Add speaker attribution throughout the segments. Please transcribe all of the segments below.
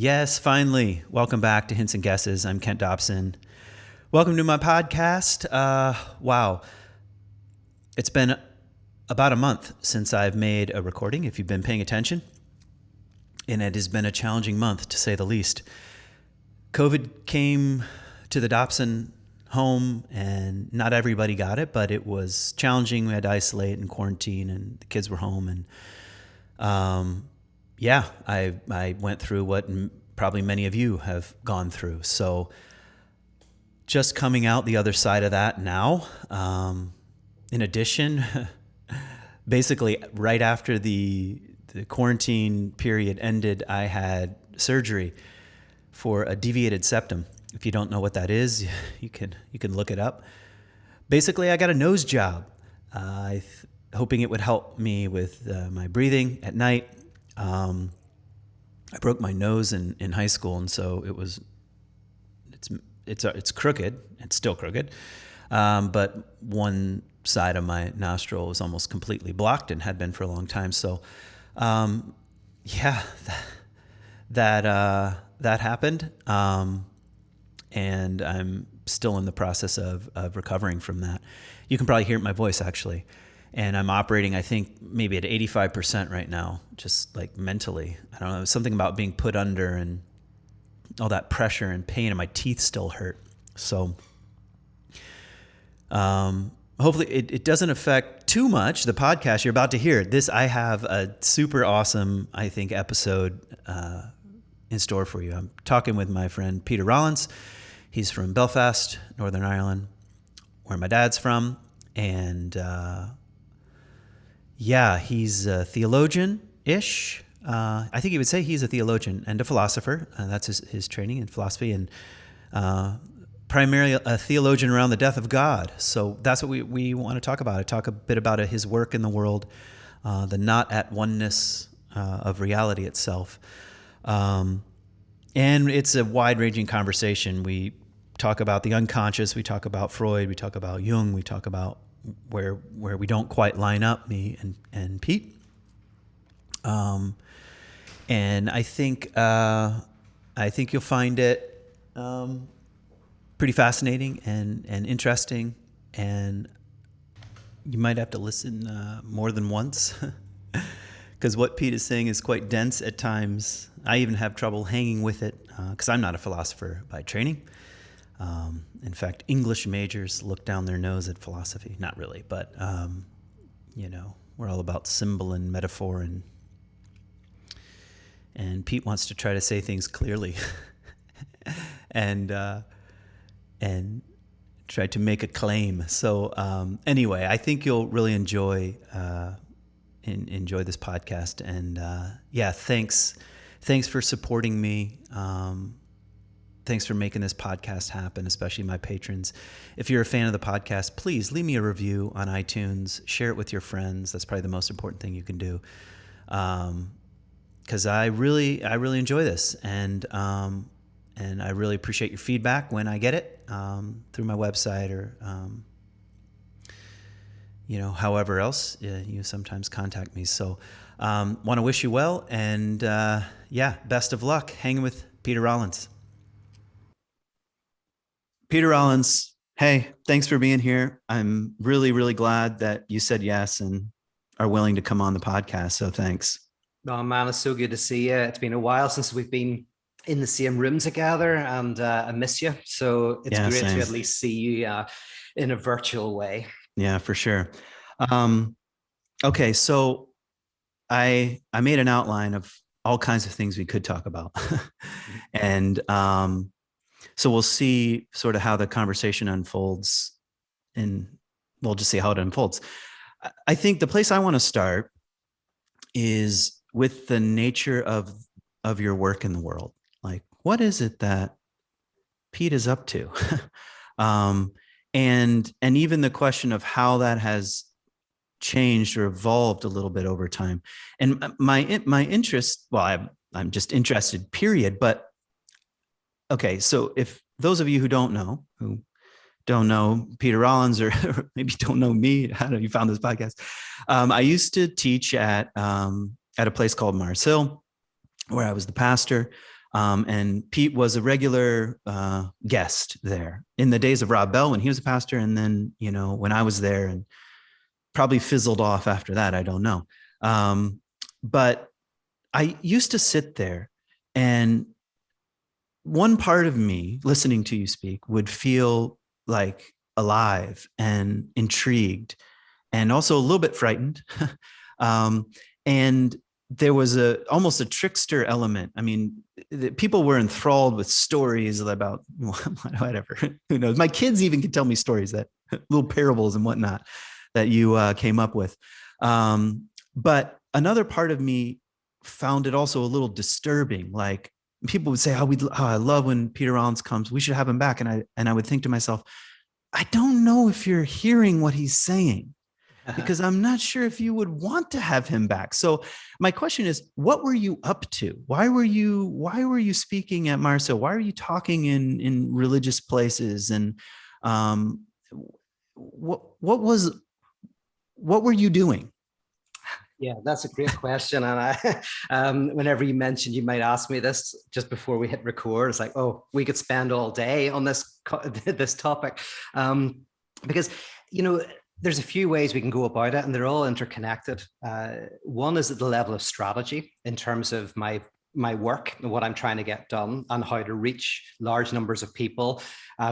Speaker 1: Yes, finally. Welcome back to Hints and Guesses. I'm Kent Dobson. Welcome to my podcast. Wow. It's been about a month since I've made a recording, if you've been paying attention. And it has been a challenging month, to say the least. COVID came to the Dobson home, and not everybody got it, but it was challenging. We had to isolate and quarantine, and the kids were home. And I went through what probably many of you have gone through. So just coming out the other side of that now. In addition, basically right after the quarantine period ended, I had surgery for a deviated septum. If you don't know what that is, you can look it up. Basically, I got a nose job, hoping it would help me with my breathing at night. I broke my nose in high school, and so it's crooked. It's still crooked, but one side of my nostril was almost completely blocked and had been for a long time. So, that happened, and I'm still in the process of recovering from that. You can probably hear it in my voice, actually. And I'm operating, I think, maybe at 85% right now, just like mentally. I don't know, something about being put under and all that pressure and pain, and my teeth still hurt. So hopefully it doesn't affect too much the podcast you're about to hear. I have a super awesome, I think, episode in store for you. I'm talking with my friend Peter Rollins. He's from Belfast, Northern Ireland, where my dad's from. And he's a theologian-ish. I think he would say he's a theologian and a philosopher. That's his training in philosophy, and primarily a theologian around the death of God. So that's what we want to talk about. I talk a bit about his work in the world, the Not-at-Oneness of reality itself. And it's a wide-ranging conversation. We talk about the unconscious. We talk about Freud. We talk about Jung. We talk about where we don't quite line up, me and Pete. And I think you'll find it pretty fascinating and interesting, and you might have to listen more than once, because what Pete is saying is quite dense at times. I even have trouble hanging with it because I'm not a philosopher by training. In fact, English majors look down their nose at philosophy. Not really, but, we're all about symbol and metaphor, and Pete wants to try to say things clearly and try to make a claim. So anyway, I think you'll really enjoy this podcast. And thanks for supporting me. Thanks for making this podcast happen, especially my patrons. If you're a fan of the podcast, please leave me a review on iTunes. Share it with your friends. That's probably the most important thing you can do. Because I really enjoy this, and I really appreciate your feedback when I get it through my website or however else you sometimes contact me. So want to wish you well, and best of luck hanging with Peter Rollins. Peter Rollins, hey, thanks for being here. I'm really, really glad that you said yes and are willing to come on the podcast. So thanks.
Speaker 2: Oh man, it's so good to see you. It's been a while since we've been in the same room together, and I miss you. So it's great to at least see you in a virtual way.
Speaker 1: Yeah, for sure. Okay, so I made an outline of all kinds of things we could talk about. And so we'll see sort of how the conversation unfolds, and we'll just see how it unfolds. I think the place I want to start is with the nature of your work in the world. Like, what is it that Pete is up to? And even the question of how that has changed or evolved a little bit over time. And my interest, well, I'm just interested, period. But okay, so if those of you who don't know Peter Rollins, or maybe don't know me, I don't know, you found this podcast. I used to teach at a place called Mars Hill, where I was the pastor. And Pete was a regular guest there in the days of Rob Bell when he was a pastor. And then, when I was there, and probably fizzled off after that, I don't know. But I used to sit there, and one part of me listening to you speak would feel like alive and intrigued and also a little bit frightened. And there was almost a trickster element. I mean, people were enthralled with stories about whatever, who knows? My kids even could tell me stories, that little parables and whatnot that you came up with. But another part of me found it also a little disturbing. Like, people would say, I love when Peter Rollins comes. We should have him back. And I would think to myself, I don't know if you're hearing what he's saying, because I'm not sure if you would want to have him back. So my question is, what were you up to? Why were you speaking at Marso? Why are you talking in religious places? And what were you doing?
Speaker 2: Yeah, that's a great question. And whenever you mentioned you might ask me this just before we hit record, it's like, oh, we could spend all day on this topic, because there's a few ways we can go about it, and they're all interconnected. One is at the level of strategy in terms of my work and what I'm trying to get done, and how to reach large numbers of people,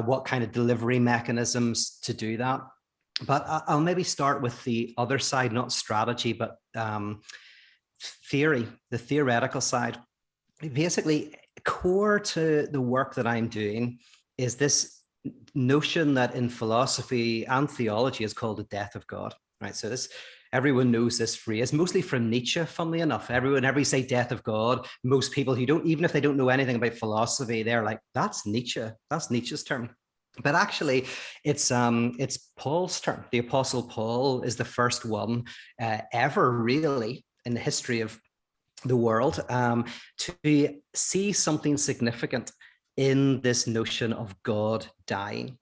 Speaker 2: what kind of delivery mechanisms to do that. But I'll maybe start with the other side, not strategy, but theory, the theoretical side. Basically, core to the work that I'm doing is this notion that in philosophy and theology is called the death of God, right? So everyone knows this phrase, mostly from Nietzsche, funnily enough. Whenever you say death of God, most people who don't, even if they don't know anything about philosophy, they're like, that's Nietzsche. That's Nietzsche's term. But actually, it's Paul's term. The Apostle Paul is the first one ever, really, in the history of the world, to see something significant in this notion of God dying,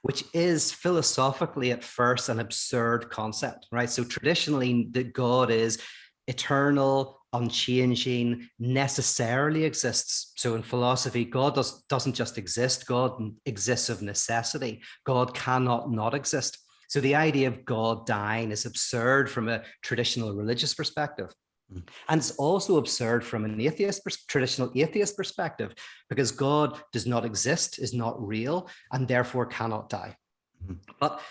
Speaker 2: which is philosophically at first an absurd concept, right? So traditionally, that God is eternal, unchanging, necessarily exists. So in philosophy, God doesn't just exist, God exists of necessity. God cannot not exist. So the idea of God dying is absurd from a traditional religious perspective. And it's also absurd from an traditional atheist perspective, because God does not exist, is not real, and therefore cannot die. But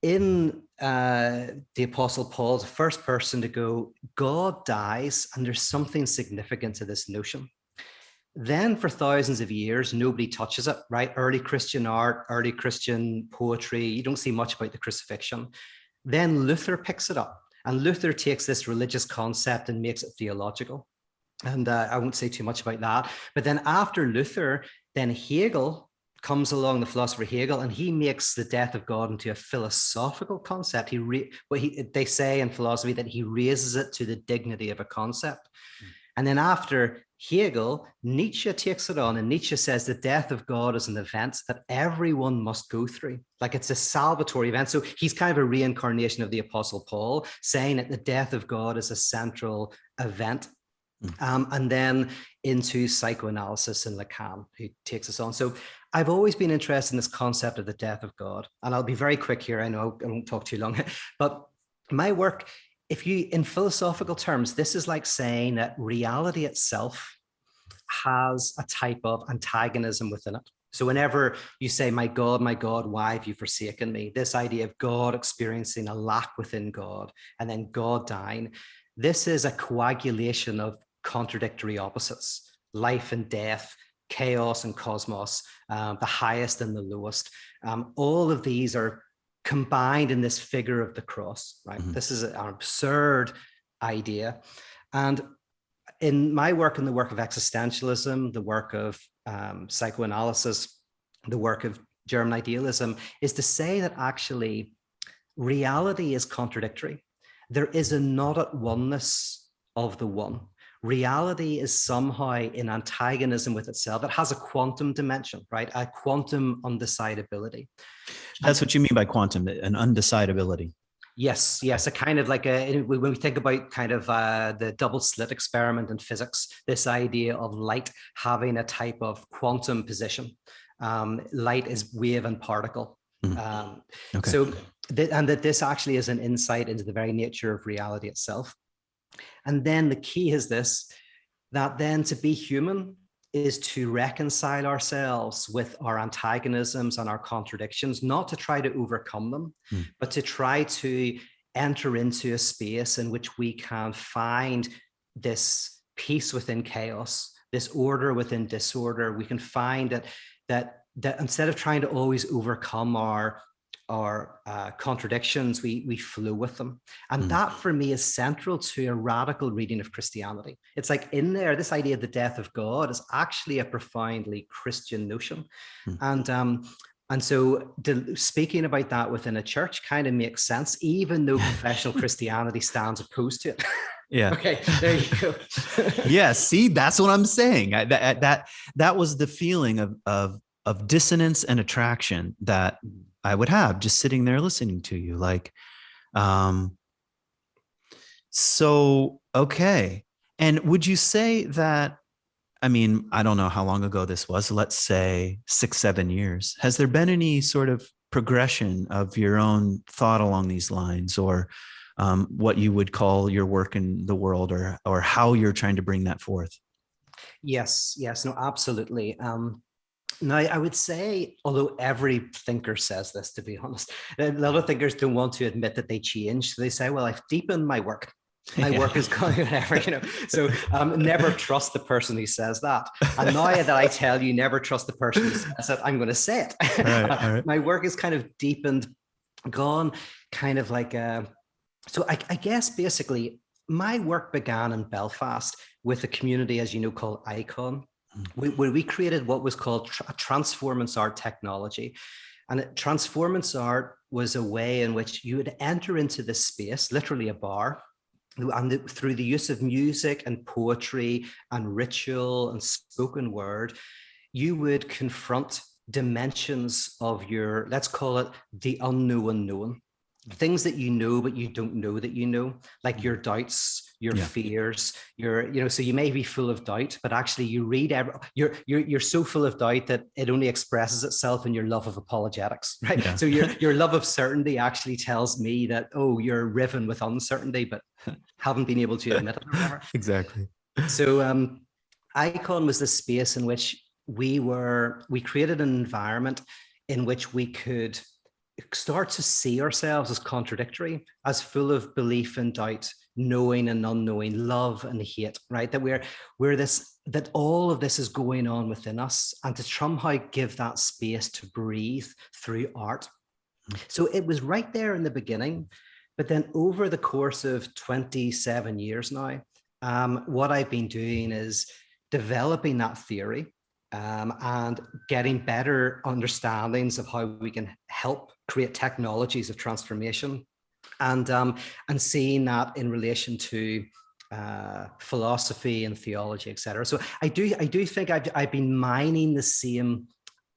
Speaker 2: in the Apostle Paul, the first person to go, God dies, and there's something significant to this notion. Then for thousands of years, nobody touches it, right? Early Christian art, early Christian poetry, you don't see much about the crucifixion. Then Luther picks it up, and Luther takes this religious concept and makes it theological. And I won't say too much about that. But then after Luther, then Hegel comes along, the philosopher Hegel, and he makes the death of God into a philosophical concept. They say in philosophy that he raises it to the dignity of a concept. And then after Hegel, Nietzsche takes it on, and Nietzsche says the death of God is an event that everyone must go through. Like, it's a salvatory event. So he's kind of a reincarnation of the Apostle Paul, saying that the death of God is a central event. And then into psychoanalysis and Lacan, who takes us on. So I've always been interested in this concept of the death of God. And I'll be very quick here. I know I won't talk too long, but my work, in philosophical terms, this is like saying that reality itself has a type of antagonism within it. So whenever you say, my God, why have you forsaken me? This idea of God experiencing a lack within God and then God dying, this is a coagulation of contradictory opposites, life and death, chaos and cosmos, the highest and the lowest. All of these are combined in this figure of the cross, right? Mm-hmm. This is an absurd idea. And in my work, in the work of existentialism, the work of psychoanalysis, the work of German idealism, is to say that actually reality is contradictory. There is a not-at-oneness of the one. Reality is somehow in antagonism with itself. It has a quantum dimension, right? A quantum undecidability.
Speaker 1: That's what you mean by quantum, an undecidability.
Speaker 2: Yes, yes, a kind of like when we think about kind of the double slit experiment in physics, this idea of light having a type of quantum position. Light is wave and particle.
Speaker 1: Okay.
Speaker 2: So, and that this actually is an insight into the very nature of reality itself. And then the key is this, that then to be human is to reconcile ourselves with our antagonisms and our contradictions, not to try to overcome them, but to try to enter into a space in which we can find this peace within chaos, this order within disorder. We can find that instead of trying to always overcome our contradictions, we flow with them. And that for me is central to a radical reading of Christianity. It's like in there, this idea of the death of God is actually a profoundly Christian notion. And so speaking about that within a church kind of makes sense, even though confessional Christianity stands opposed to it.
Speaker 1: Yeah.
Speaker 2: Okay, there you go.
Speaker 1: Yeah, see, that's what I'm saying. That was the feeling of dissonance and attraction that I would have just sitting there listening to you. Like, so, okay. And would you say that, I mean, I don't know how long ago this was, let's say 6, 7 years. Has there been any sort of progression of your own thought along these lines, or what you would call your work in the world, or how you're trying to bring that forth?
Speaker 2: Yes, no, absolutely. Now, I would say, although every thinker says this, to be honest, a lot of thinkers don't want to admit that they change. So they say, well, I've deepened my work. My work is going whatever, So never trust the person who says that. And now that I tell you, never trust the person who says it, I'm going to say it. All right. My work is kind of deepened, gone kind of like, so I guess basically my work began in Belfast with a community, as you know, called Icon. Where we created what was called a transformance art technology. And transformance art was a way in which you would enter into this space, literally a bar, and through the use of music and poetry and ritual and spoken word, you would confront dimensions of your, let's call it the unknown known. Things that you know, but you don't know that you know, like your doubts, your fears, so you may be full of doubt, but actually you read, you're so full of doubt that it only expresses itself in your love of apologetics, right? Yeah. So your love of certainty actually tells me that, oh, you're riven with uncertainty, but haven't been able to admit it or whatever.
Speaker 1: Exactly.
Speaker 2: So Icon was the space in which we created an environment in which we could start to see ourselves as contradictory, as full of belief and doubt, knowing and unknowing, love and hate, right? That that all of this is going on within us, and to somehow give that space to breathe through art. So it was right there in the beginning, but then over the course of 27 years now, what I've been doing is developing that theory, and getting better understandings of how we can help create technologies of transformation, and seeing that in relation to philosophy and theology, etc. So I do think I've been mining the same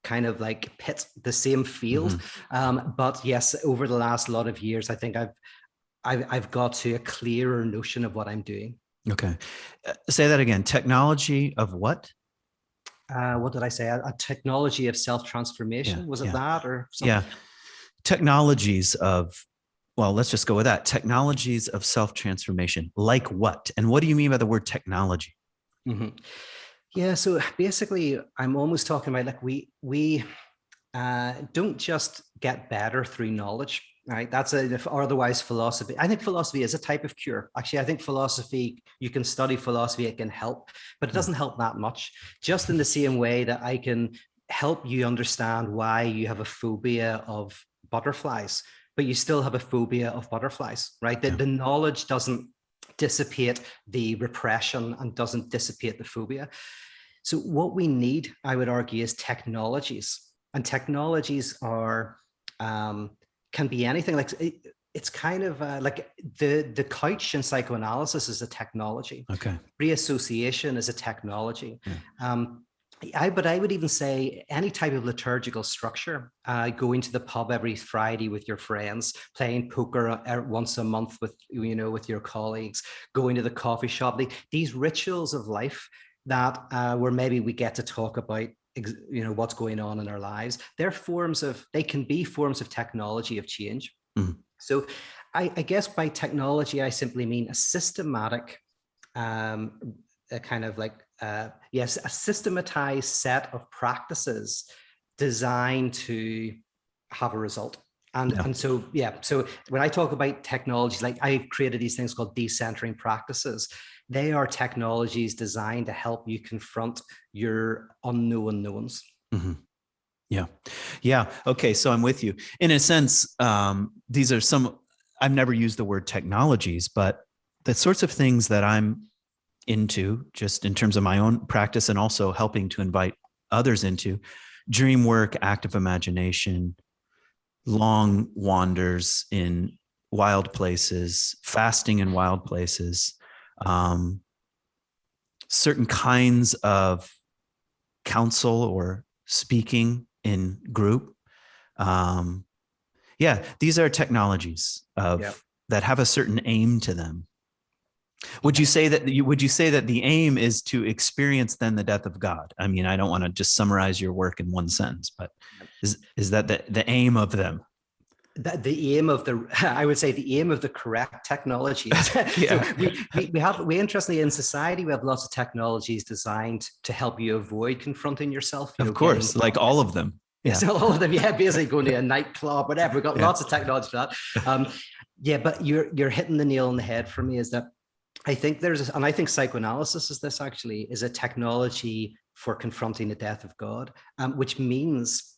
Speaker 2: kind of like pit, the same field, but yes, over the last lot of years, I think I've got to a clearer notion of what I'm doing.
Speaker 1: Okay, say that again. Technology of what?
Speaker 2: What did I say? A technology of self-transformation. Was it that or something?
Speaker 1: Yeah. Technologies of, well, let's just go with that. Technologies of self-transformation. Like what? And what do you mean by the word technology?
Speaker 2: Yeah. So basically, I'm almost talking about like we don't just get better through knowledge. Right. That's or otherwise philosophy. I think philosophy is a type of cure. Actually, I think philosophy, you can study philosophy, it can help, but it doesn't help that much. Just in the same way that I can help you understand why you have a phobia of butterflies, but you still have a phobia of butterflies, right? The knowledge doesn't dissipate the repression and doesn't dissipate the phobia. So what we need, I would argue, is technologies. And technologies are... can be anything. Like it's kind of like the couch in psychoanalysis is a technology.
Speaker 1: Okay.
Speaker 2: Free association is a technology. But I would even say any type of liturgical structure, going to the pub every Friday with your friends, playing poker once a month with, with your colleagues, going to the coffee shop, these rituals of life that where maybe we get to talk about, what's going on in our lives. They can be forms of technology of change. Mm-hmm. So I guess by technology, I simply mean a systematic, a kind of like, yes, a systematized set of practices designed to have a result. And so when I talk about technologies, like I created these things called decentering practices. They are technologies designed to help you confront your unknown knowns.
Speaker 1: Mm-hmm. Yeah. Okay. So I'm with you. In a sense, these are some, I've never used the word technologies, but the sorts of things that I'm into, just in terms of my own practice and also helping to invite others into: dream work, active imagination, long wanders in wild places, fasting in wild places, certain kinds of counsel or speaking in group. These are technologies that have a certain aim to them. Would you say that the aim is to experience then the death of God? I mean, I don't want to just summarize your work in one sentence, but is that the aim of them?
Speaker 2: The aim of I would say the aim of the correct technologies. So we interestingly in society, we have lots of technologies designed to help you avoid confronting yourself.
Speaker 1: Of course, like all of them.
Speaker 2: Yeah. So all of them, basically going to a nightclub, whatever. We've got lots of technology for that. But you're hitting the nail on the head for me, is that I think and I think psychoanalysis is a technology for confronting the death of God, which means,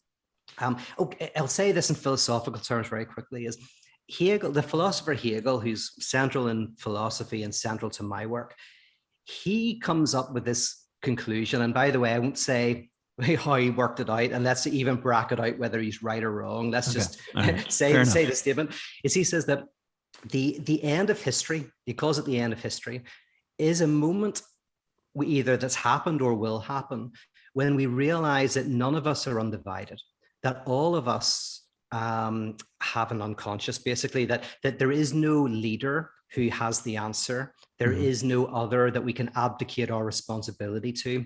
Speaker 2: I'll say this in philosophical terms very quickly, is Hegel, the philosopher Hegel, who's central in philosophy and central to my work, he comes up with this conclusion. And by the way, I won't say how he worked it out, and let's even bracket out whether he's right or wrong. Let's just say the statement is, he says that the end of history, he calls it the end of history, is a moment that's happened or will happen when we realize that none of us are undivided, that all of us have an unconscious, basically, that there is no leader who has the answer. There is no other that we can abdicate our responsibility to.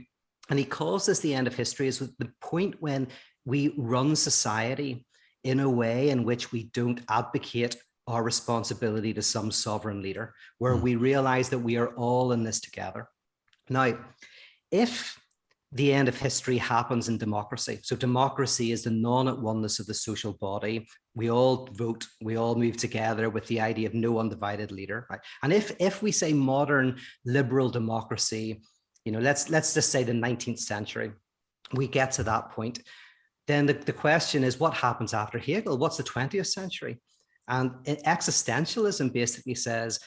Speaker 2: And he calls this the end of history, is the point when we run society in a way in which we don't abdicate our responsibility to some sovereign leader, where we realize that we are all in this together. Now, if the end of history happens in democracy, so democracy is the non-at-oneness of the social body, we all vote, we all move together with the idea of no undivided leader, right? And if we say modern liberal democracy, let's just say the 19th century, we get to that point, then the question is, what happens after Hegel? What's the 20th century? And existentialism basically says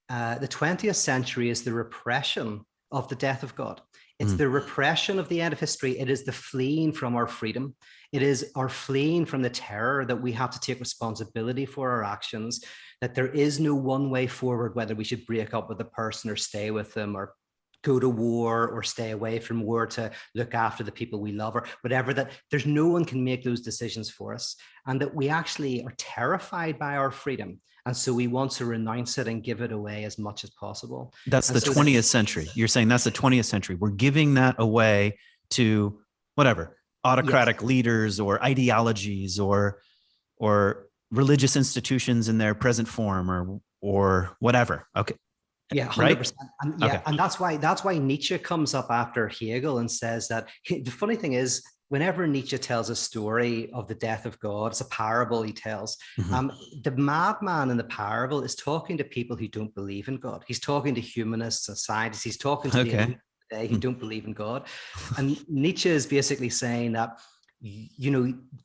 Speaker 2: the 20th century is the repression of the death of God. It's the repression of the end of history. It is the fleeing from our freedom. It is our fleeing from the terror that we have to take responsibility for our actions, that there is no one way forward, whether we should break up with a person or stay with them, or go to war or stay away from war to look after the people we love, or whatever, that there's no one can make those decisions for us, and that we actually are terrified by our freedom. And so we want to renounce it and give it away as much as possible.
Speaker 1: That's the 20th century. You're saying that's the 20th century. We're giving that away to whatever, autocratic leaders or ideologies or religious institutions in their present form or whatever. Okay.
Speaker 2: Yeah, 100%. Right? And that's why Nietzsche comes up after Hegel and says that the funny thing is, whenever Nietzsche tells a story of the death of God, it's a parable he tells. The madman in the parable is talking to people who don't believe in God. He's talking to humanists and scientists. He's talking to the elite today who don't believe in God. And Nietzsche is basically saying that,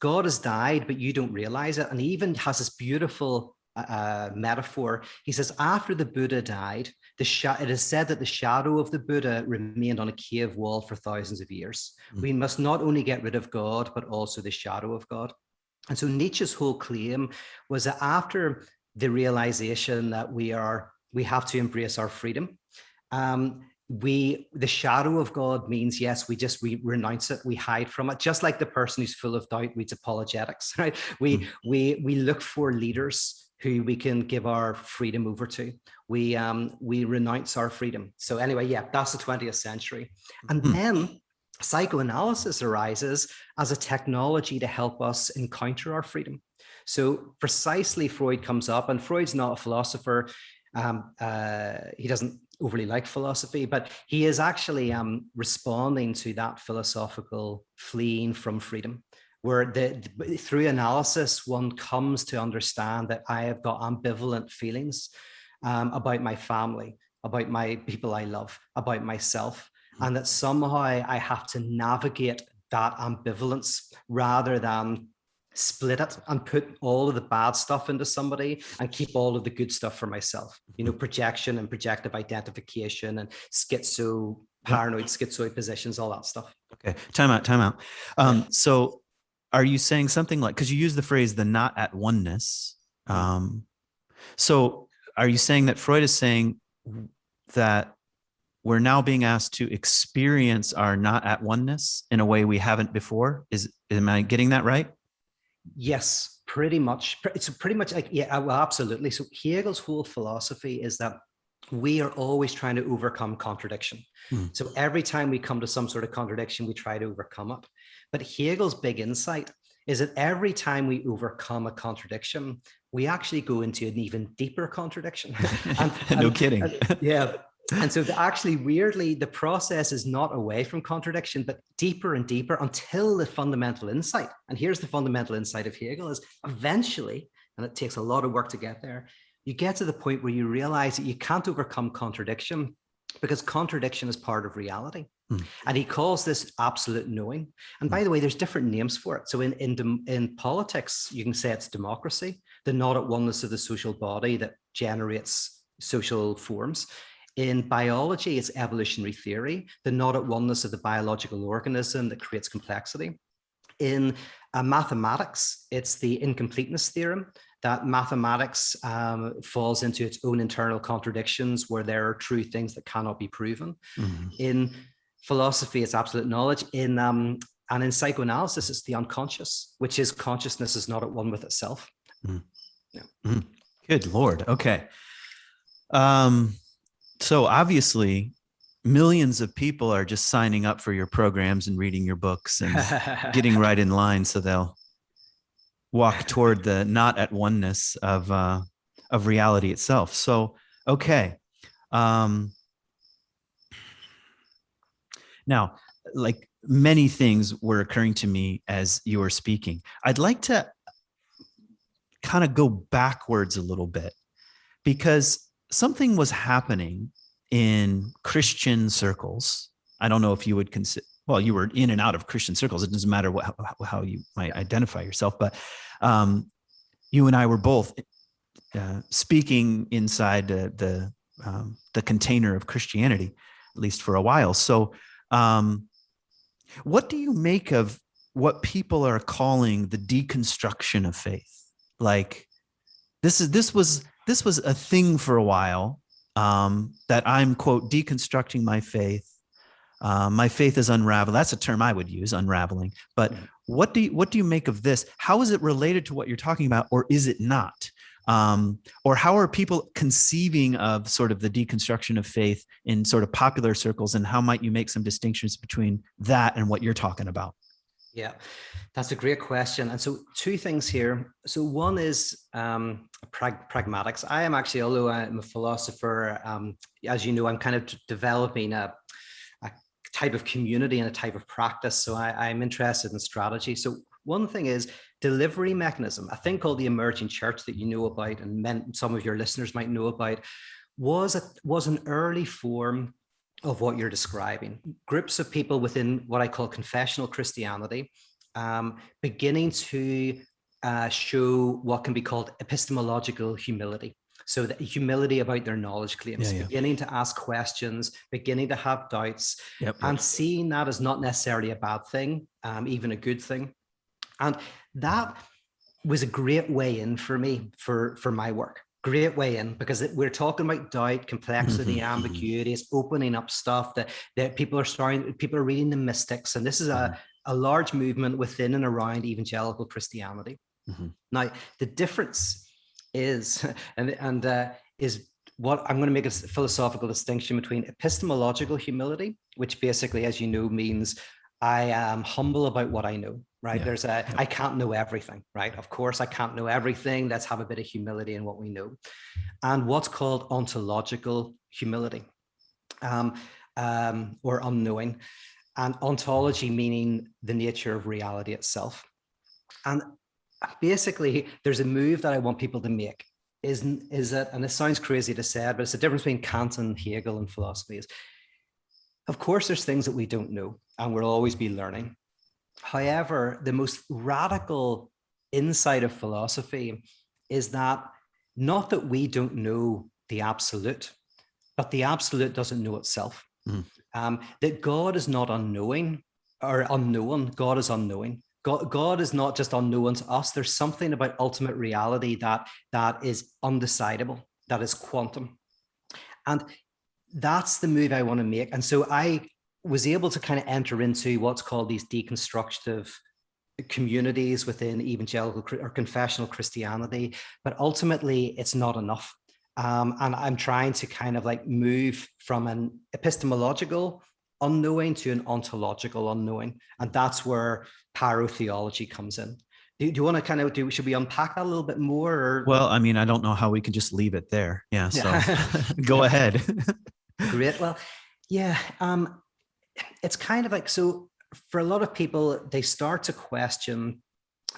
Speaker 2: God has died, but you don't realize it. And he even has this beautiful metaphor. He says, after the Buddha died, it is said that the shadow of the Buddha remained on a cave wall for thousands of years. We must not only get rid of God, but also the shadow of God. And so Nietzsche's whole claim was that after the realization that we have to embrace our freedom, the shadow of God means, yes, we renounce it, we hide from it, just like the person who's full of doubt reads apologetics, right? We look for leaders who we can give our freedom over to. We renounce our freedom. So anyway, yeah, that's the 20th century. And then psychoanalysis arises as a technology to help us encounter our freedom. So precisely, Freud comes up, and Freud's not a philosopher. He doesn't overly like philosophy, but he is actually responding to that philosophical fleeing from freedom, where through analysis, one comes to understand that I have got ambivalent feelings about my family, about my people I love, about myself, and that somehow I have to navigate that ambivalence rather than split it and put all of the bad stuff into somebody and keep all of the good stuff for myself. You know, projection and projective identification and paranoid schizoid positions, all that stuff.
Speaker 1: Okay, time out. So are you saying something like, because you use the phrase the not-at-oneness. So are you saying that Freud is saying that we're now being asked to experience our not-at-oneness in a way we haven't before? Am I getting that right?
Speaker 2: Yes, pretty much. It's pretty much like, yeah, well, absolutely. So Hegel's whole philosophy is that we are always trying to overcome contradiction. So every time we come to some sort of contradiction, we try to overcome it. But Hegel's big insight is that every time we overcome a contradiction, we actually go into an even deeper contradiction.
Speaker 1: No kidding.
Speaker 2: Yeah. And so actually, weirdly, the process is not away from contradiction, but deeper and deeper until the fundamental insight. And here's the fundamental insight of Hegel is eventually, and it takes a lot of work to get there, you get to the point where you realize that you can't overcome contradiction because contradiction is part of reality. And he calls this absolute knowing. And by the way, there's different names for it. So in politics, you can say it's democracy, the not-at-oneness of the social body that generates social forms. In biology, it's evolutionary theory, the not-at-oneness of the biological organism that creates complexity. In mathematics, it's the incompleteness theorem, that mathematics falls into its own internal contradictions where there are true things that cannot be proven. In philosophy, it's absolute knowledge. And in psychoanalysis, it's the unconscious, which is consciousness is not at one with itself. Yeah.
Speaker 1: Good Lord. Okay. So obviously, millions of people are just signing up for your programs and reading your books and getting right in line, so they'll walk toward the not-at-oneness of reality itself. So, okay. Now, like many things were occurring to me as you were speaking. I'd like to kind of go backwards a little bit because something was happening in Christian circles. I don't know if you would consider, well, you were in and out of Christian circles. It doesn't matter how you might identify yourself, but you and I were both speaking inside the container of Christianity, at least for a while. So what do you make of what people are calling the deconstruction of faith? Like this was a thing for a while, that I'm, quote, deconstructing my faith. My faith is unraveled. That's a term I would use, unraveling. But what do you make of this? How is it related to what you're talking about, or is it not? Or how are people conceiving of sort of the deconstruction of faith in sort of popular circles, and how might you make some distinctions between that and what you're talking about?
Speaker 2: Yeah, that's a great question. And so two things here. So one is pragmatics. I am actually, although I'm a philosopher, as you know, I'm kind of developing a type of community and a type of practice. So I'm interested in strategy. So one thing is delivery mechanism. A thing called the emerging church that you know about, and some of your listeners might know about, was an early form of what you're describing. Groups of people within what I call confessional Christianity, beginning to show what can be called epistemological humility. So the humility about their knowledge claims, beginning to ask questions, beginning to have doubts, and seeing that as not necessarily a bad thing, even a good thing. And that was a great way in for me for my work. great way in, because we're talking about doubt, complexity, ambiguity. It's opening up stuff that people are reading the mystics. And this is a large movement within and around evangelical Christianity. Now, the difference is, is what I'm going to make a philosophical distinction between epistemological humility, which basically, as you know, means I am humble about what I know, right? I can't know everything, right? Of course, I can't know everything. Let's have a bit of humility in what we know. And what's called ontological humility, or unknowing, and ontology meaning the nature of reality itself. And basically, there's a move that I want people to make is that, and it sounds crazy to say it, but it's the difference between Kant and Hegel in philosophy is, of course, there's things that we don't know and we'll always be learning. However, the most radical insight of philosophy is that not that we don't know the absolute, but the absolute doesn't know itself. That God is not unknowing or unknown, God is unknowing. God is not just unknown to us. There's something about ultimate reality that is undecidable, that is quantum. And that's the move I want to make. And so I was able to kind of enter into what's called these deconstructive communities within evangelical or confessional Christianity, but ultimately it's not enough. And I'm trying to kind of like move from an epistemological unknowing to an ontological unknowing. And that's where parotheology comes in. Do you want to kind of should we unpack that a little bit more? Or?
Speaker 1: Well, I mean, I don't know how we can just leave it there. Yeah. So go ahead.
Speaker 2: Great. Well, yeah. It's kind of like, so for a lot of people, they start to question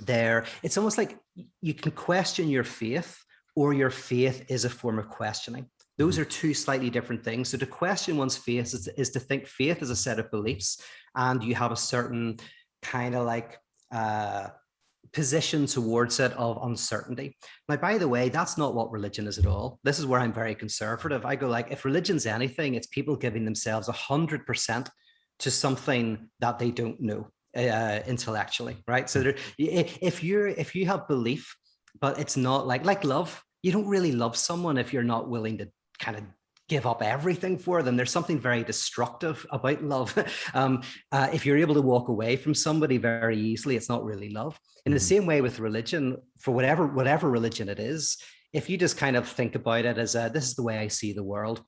Speaker 2: it's almost like you can question your faith, or your faith is a form of questioning. Those are two slightly different things. So to question one's faith is to think faith is a set of beliefs, and you have a certain kind of like position towards it of uncertainty. Now, by the way, that's not what religion is at all. This is where I'm very conservative. I go like, if religion's anything, it's people giving themselves 100% to something that they don't know intellectually, right? So if you have belief, but it's not like love, you don't really love someone if you're not willing to kind of give up everything for them. There's something very destructive about love. If you're able to walk away from somebody very easily, it's not really love. In the same way with religion, for whatever religion it is, if you just kind of think about it as this is the way I see the world,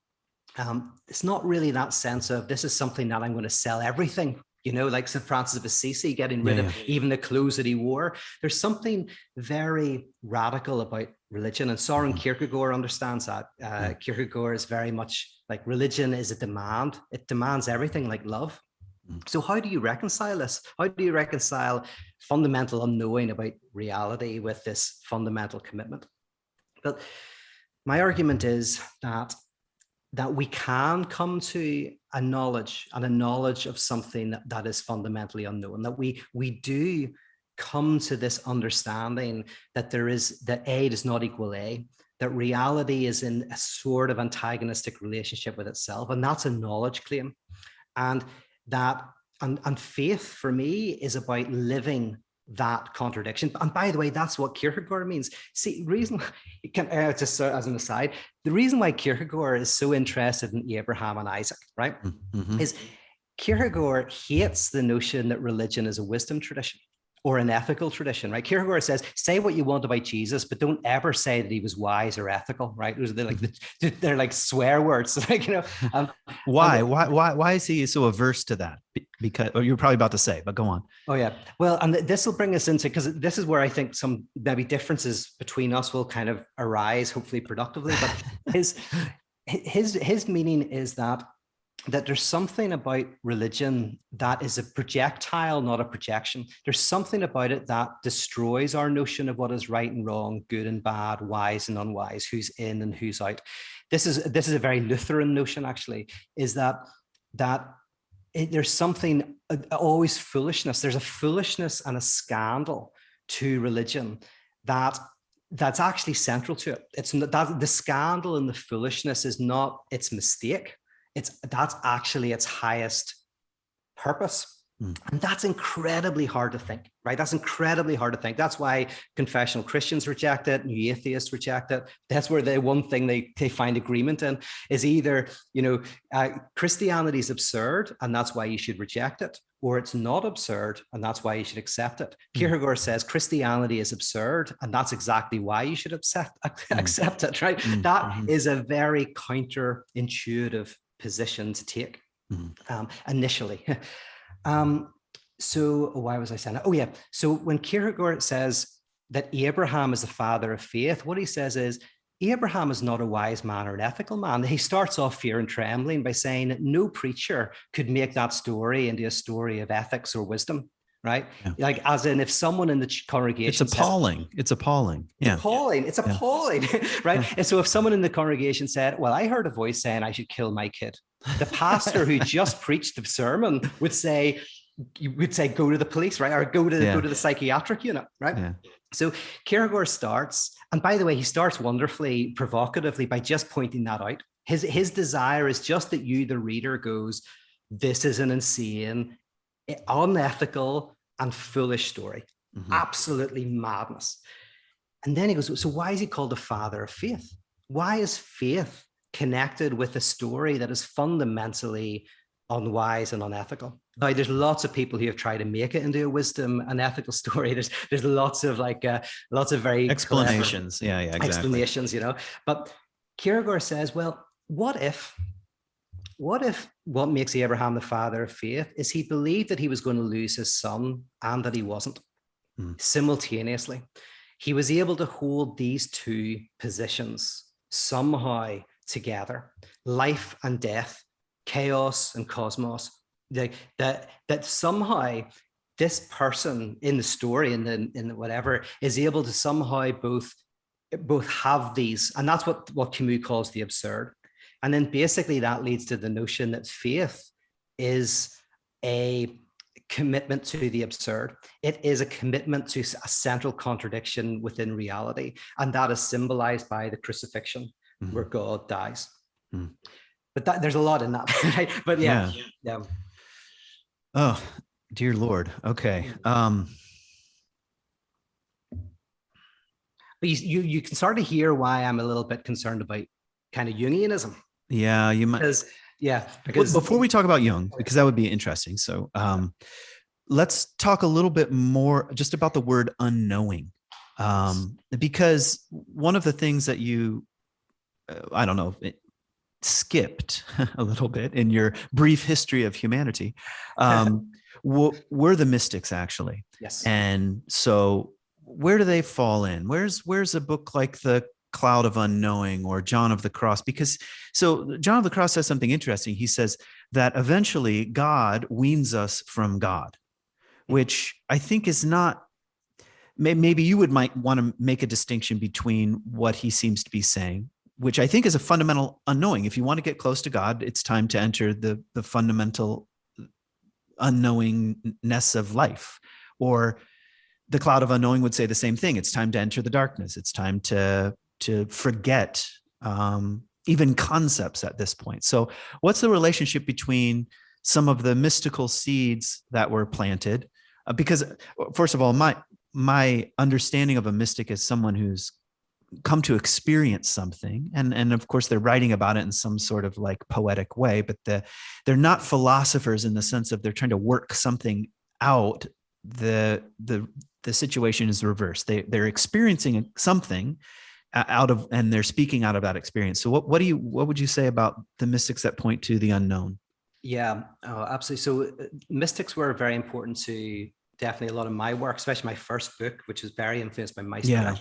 Speaker 2: it's not really that sense of this is something that I'm going to sell everything. You know, like St. Francis of Assisi getting rid of even the clothes that he wore. There's something very radical about religion, and Soren Kierkegaard understands that. Kierkegaard is very much like religion is a demand. It demands everything like love. So how do you reconcile this? How do you reconcile fundamental unknowing about reality with this fundamental commitment? But my argument is that we can come to a knowledge of something that is fundamentally unknown, that we do come to this understanding that that A does not equal A, that reality is in a sort of antagonistic relationship with itself, and that's a knowledge claim. And faith for me is about living that contradiction. And by the way, that's what Kierkegaard means. See, just as an aside, the reason why Kierkegaard is so interested in Abraham and Isaac, right, is Kierkegaard hates the notion that religion is a wisdom tradition or an ethical tradition, right? Kierkegaard says, say what you want about Jesus, but don't ever say that he was wise or ethical, right? They're like swear words, like, you know.
Speaker 1: Why is he so averse to that? Because you're probably about to say, but go on.
Speaker 2: Oh yeah. Well, and this will bring us into, because this is where I think some maybe differences between us will kind of arise, hopefully productively. But his meaning is that there's something about religion that is a projectile, not a projection. There's something about it that destroys our notion of what is right and wrong, good and bad, wise and unwise, who's in and who's out. This is a very Lutheran notion, actually, is that there's something, always foolishness. There's a foolishness and a scandal to religion that's actually central to it. It's not that the scandal and the foolishness is not its mistake. That's actually its highest purpose. And that's incredibly hard to think, right? That's incredibly hard to think. That's why confessional Christians reject it, new atheists reject it. That's where the one thing they find agreement in is either, Christianity is absurd and that's why you should reject it, or it's not absurd and that's why you should accept it. Kierkegaard says Christianity is absurd and that's exactly why you should accept it, right? That is a very counterintuitive position to take initially. So why was I saying that? Oh yeah. So when Kierkegaard says that Abraham is the father of faith, what he says is Abraham is not a wise man or an ethical man. He starts off fear and trembling by saying that no preacher could make that story into a story of ethics or wisdom, right? Yeah. Like, as in, if someone in the congregation,
Speaker 1: it's appalling. It's appalling. Yeah.
Speaker 2: It's appalling, right? Yeah. And so if someone in the congregation said, well, I heard a voice saying I should kill my kid, the pastor who just preached the sermon would say, go to the police, right? Or go to the psychiatric unit, right? Yeah. So Kierkegaard starts, and by the way, he starts wonderfully provocatively by just pointing that out. His desire is just that you, the reader, goes, this is an insane, unethical, and foolish story. Absolutely madness. And then he goes, so why is he called the father of faith? Why is faith connected with a story that is fundamentally unwise and unethical? Now, there's lots of people who have tried to make it into a wisdom and ethical story. There's lots of very
Speaker 1: explanations. Exactly.
Speaker 2: Explanations, But Kierkegaard says, well, what if what makes Abraham the father of faith is he believed that he was going to lose his son and that he wasn't simultaneously. He was able to hold these two positions somehow together, life and death, chaos and cosmos. That somehow this person in the story, in the whatever, is able to somehow both have these, and that's what Camus calls the absurd. And then basically that leads to the notion that faith is a commitment to the absurd. It is a commitment to a central contradiction within reality, and that is symbolized by the crucifixion, where God dies. But there's a lot in that, right? But yeah.
Speaker 1: Oh, dear Lord. Okay.
Speaker 2: But you can start to hear why I'm a little bit concerned about kind of Jungianism.
Speaker 1: Yeah, you might.
Speaker 2: Because
Speaker 1: before we talk about Jung, because that would be interesting. So let's talk a little bit more just about the word unknowing. Because one of the things that you, skipped a little bit in your brief history of humanity, were the mystics, actually.
Speaker 2: Yes.
Speaker 1: And so where do they fall in? Where's a book like The Cloud of Unknowing or John of the Cross? Because so John of the Cross says something interesting. He says that eventually God weans us from God, which I think is not, maybe you might want to make a distinction between what he seems to be saying, which I think is a fundamental unknowing. If you want to get close to God, it's time to enter the fundamental unknowingness of life. Or the Cloud of Unknowing would say the same thing. It's time to enter the darkness. It's time to forget even concepts at this point. So what's the relationship between some of the mystical seeds that were planted? Because first of all, my understanding of a mystic is someone who's come to experience something, and of course they're writing about it in some sort of like poetic way, but they're not philosophers in the sense of they're trying to work something out. The situation is reversed. They're experiencing something out of, and they're speaking out of that experience. So what would you say about the mystics that point to the unknown?
Speaker 2: Yeah, absolutely. So mystics were very important to definitely a lot of my work, especially my first book, which is very influenced by my work.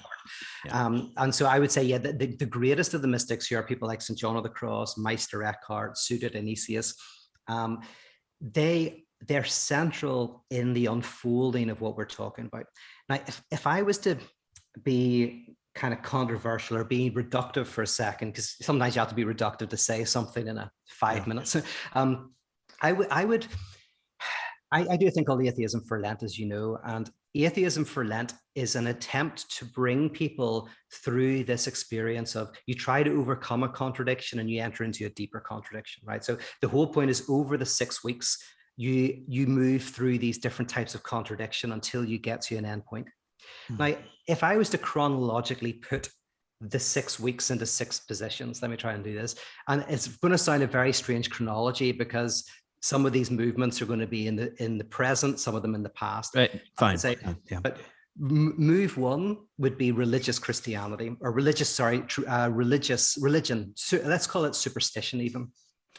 Speaker 2: And so I would say, the greatest of the mystics here are people like St. John of the Cross, Meister Eckhart, Suda Dionysius. They're central in the unfolding of what we're talking about. Now, if I was to be kind of controversial or be reductive for a second, because sometimes you have to be reductive to say something in 5 minutes. I do a thing called Atheism for Lent, as you know, and Atheism for Lent is an attempt to bring people through this experience of, you try to overcome a contradiction and you enter into a deeper contradiction, right? So the whole point is, over the 6 weeks, you move through these different types of contradiction until you get to an endpoint. Now, if I was to chronologically put the 6 weeks into 6 positions, let me try and do this. And it's going to sound a very strange chronology because some of these movements are going to be in the present, some of them in the past.
Speaker 1: Right. Fine.
Speaker 2: Yeah. But move 1 would be religious Christianity, or religious religion. So let's call it superstition even,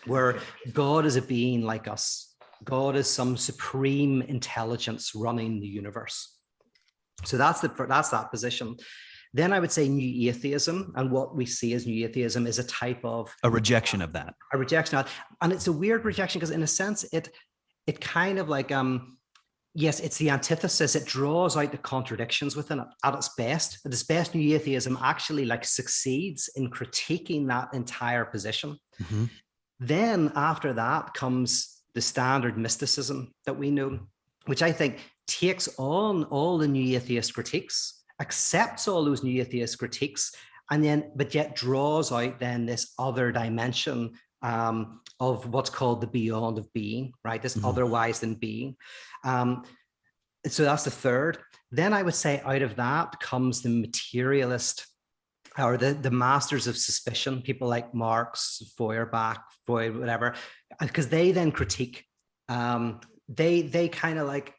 Speaker 2: where God is a being like us. God is some supreme intelligence running the universe. So that's that position. Then I would say new atheism, and what we see as new atheism is a type of
Speaker 1: a rejection of that.
Speaker 2: A rejection of that. And it's a weird rejection because in a sense it kind of like yes, it's the antithesis. It draws out the contradictions within it at its best. At its best, new atheism actually like succeeds in critiquing that entire position. Mm-hmm. Then after that comes the standard mysticism that we know, which I think takes on all the new atheist critiques, accepts all those new atheist critiques, and then, but yet draws out then this other dimension of what's called the beyond of being, right? This otherwise than being. So that's the third. Then I would say out of that comes the materialist, or the masters of suspicion, people like Marx, Feuerbach, Freud, whatever, because they then critique, they kind of like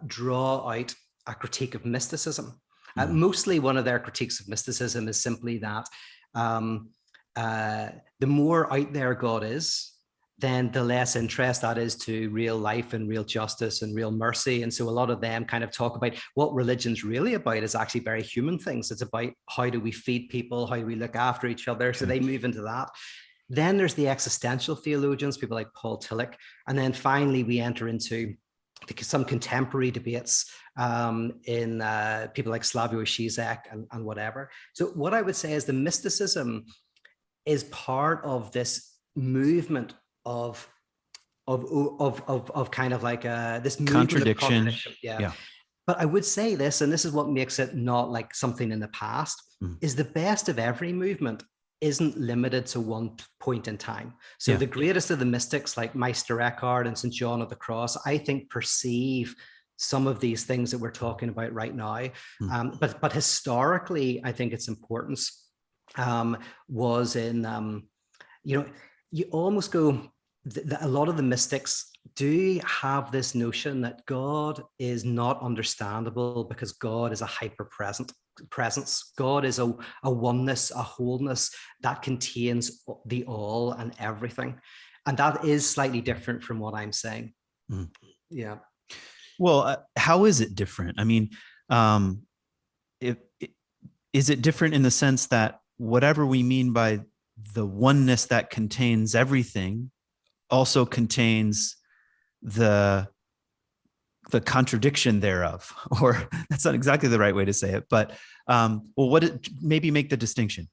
Speaker 2: draw out a critique of mysticism. Mostly one of their critiques of mysticism is simply that the more out there God is, then the less interest that is to real life and real justice and real mercy. And so a lot of them kind of talk about what religion's really about is actually very human things. It's about how do we feed people, how do we look after each other. So they move into that. Then there's the existential theologians, people like Paul Tillich. And then finally we enter into some contemporary debates in people like Slavoj Žižek and whatever. So what I would say is the mysticism is part of this movement of kind of like this
Speaker 1: contradiction.
Speaker 2: Yeah. But I would say this, and this is what makes it not like something in the past, is the best of every movement isn't limited to one point in time. So the greatest of the mystics like Meister Eckhart and St. John of the Cross, I think perceive some of these things that we're talking about right now. But historically, I think its importance was in, you almost go, a lot of the mystics do have this notion that God is not understandable because God is a hyper-presence. God is a oneness, a wholeness that contains the all and everything. And that is slightly different from what I'm saying. Yeah.
Speaker 1: Well, how is it different? I mean, is it different in the sense that whatever we mean by the oneness that contains everything also contains the contradiction thereof, or that's not exactly the right way to say it, but maybe make the distinction.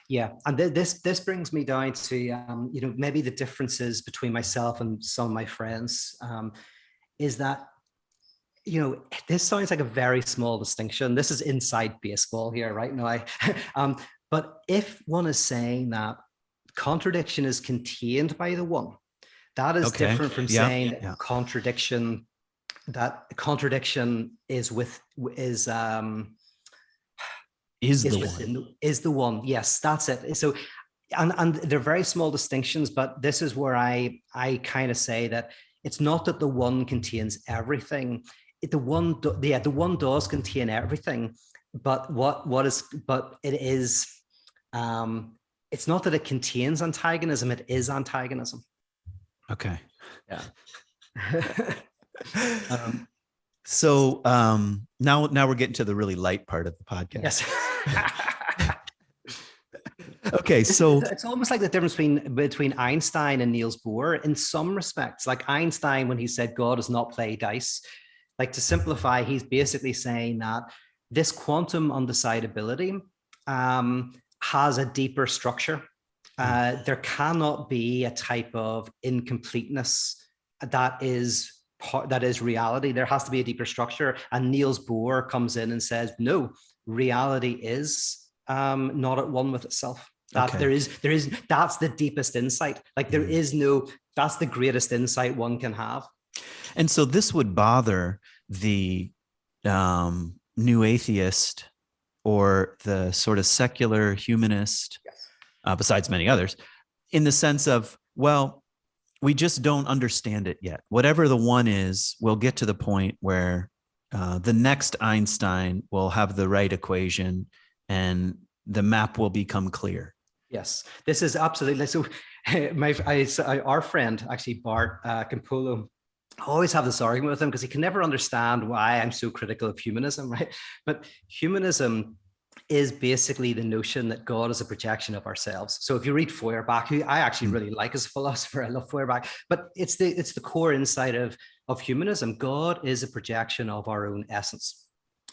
Speaker 2: Yeah, and this brings me down to maybe the differences between myself and some of my friends is that this sounds like a very small distinction. This is inside baseball here right now. But if one is saying that contradiction is contained by the one, that is different from saying that contradiction is the one. Yes, that's it. So, and they're very small distinctions, but this is where I kind of say that it's not that the one contains everything. The one does contain everything, but it is. It's not that it contains antagonism; it is antagonism.
Speaker 1: Okay.
Speaker 2: Yeah.
Speaker 1: So now we're getting to the really light part of the podcast.
Speaker 2: Yes.
Speaker 1: Okay, so
Speaker 2: it's almost like the difference between Einstein and Niels Bohr in some respects. Like Einstein, when he said God does not play dice, like to simplify, he's basically saying that this quantum undecidability has a deeper structure. There cannot be a type of incompleteness that is reality. There has to be a deeper structure. And Niels Bohr comes in and says, no, reality is not at one with itself. That
Speaker 1: Okay.
Speaker 2: that's the deepest insight. Like there is no, that's the greatest insight one can have.
Speaker 1: And so this would bother the new atheist or the sort of secular humanist, besides many others, in the sense of, well, we just don't understand it yet. Whatever the one is, we'll get to the point where the next Einstein will have the right equation and the map will become clear.
Speaker 2: Yes, this is absolutely so. Our friend, actually, Bart Campolo, I always have this argument with him because he can never understand why I'm so critical of humanism, right? But humanism is basically the notion that God is a projection of ourselves. So if you read Feuerbach, who I actually really like as a philosopher, I love Feuerbach, but it's the core insight of humanism. God is a projection of our own essence.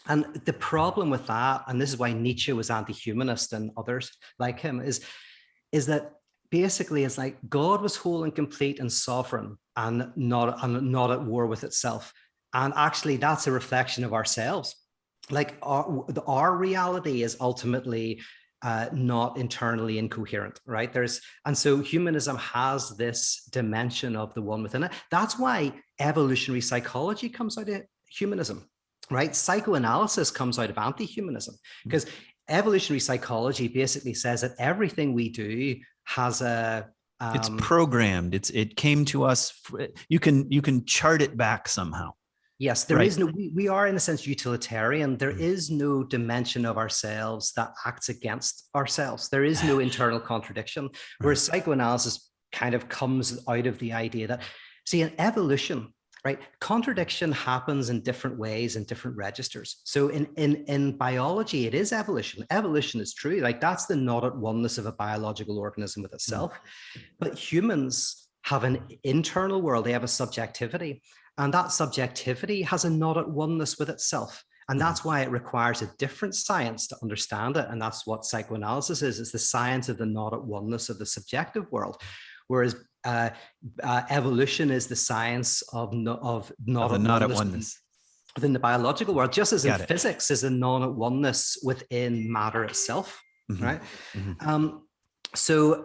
Speaker 2: And the problem with that, and this is why Nietzsche was anti-humanist and others like him, is that basically it's like God was whole and complete and sovereign and not at war with itself. And actually that's a reflection of ourselves. Like our reality is ultimately not internally incoherent, right? And so humanism has this dimension of the one within it. That's why evolutionary psychology comes out of humanism, right? Psychoanalysis comes out of anti-humanism, because evolutionary psychology basically says that everything we do has a
Speaker 1: it's programmed. It came to us. You can chart it back somehow.
Speaker 2: Yes, there is no, we are in a sense utilitarian. There is no dimension of ourselves that acts against ourselves. There is no internal contradiction, whereas psychoanalysis kind of comes out of the idea that, see, in evolution, right, contradiction happens in different ways in different registers. So in biology, it is evolution. Evolution is true. Like that's the not-at-oneness of a biological organism with itself. But humans have an internal world. They have a subjectivity. And that subjectivity has a not-at-oneness with itself. And that's why it requires a different science to understand it. And that's what psychoanalysis is. It's the science of the not-at-oneness of the subjective world. Whereas evolution is the science of not-at-oneness within the biological world, just as in physics is a non-at-oneness within matter itself, right? So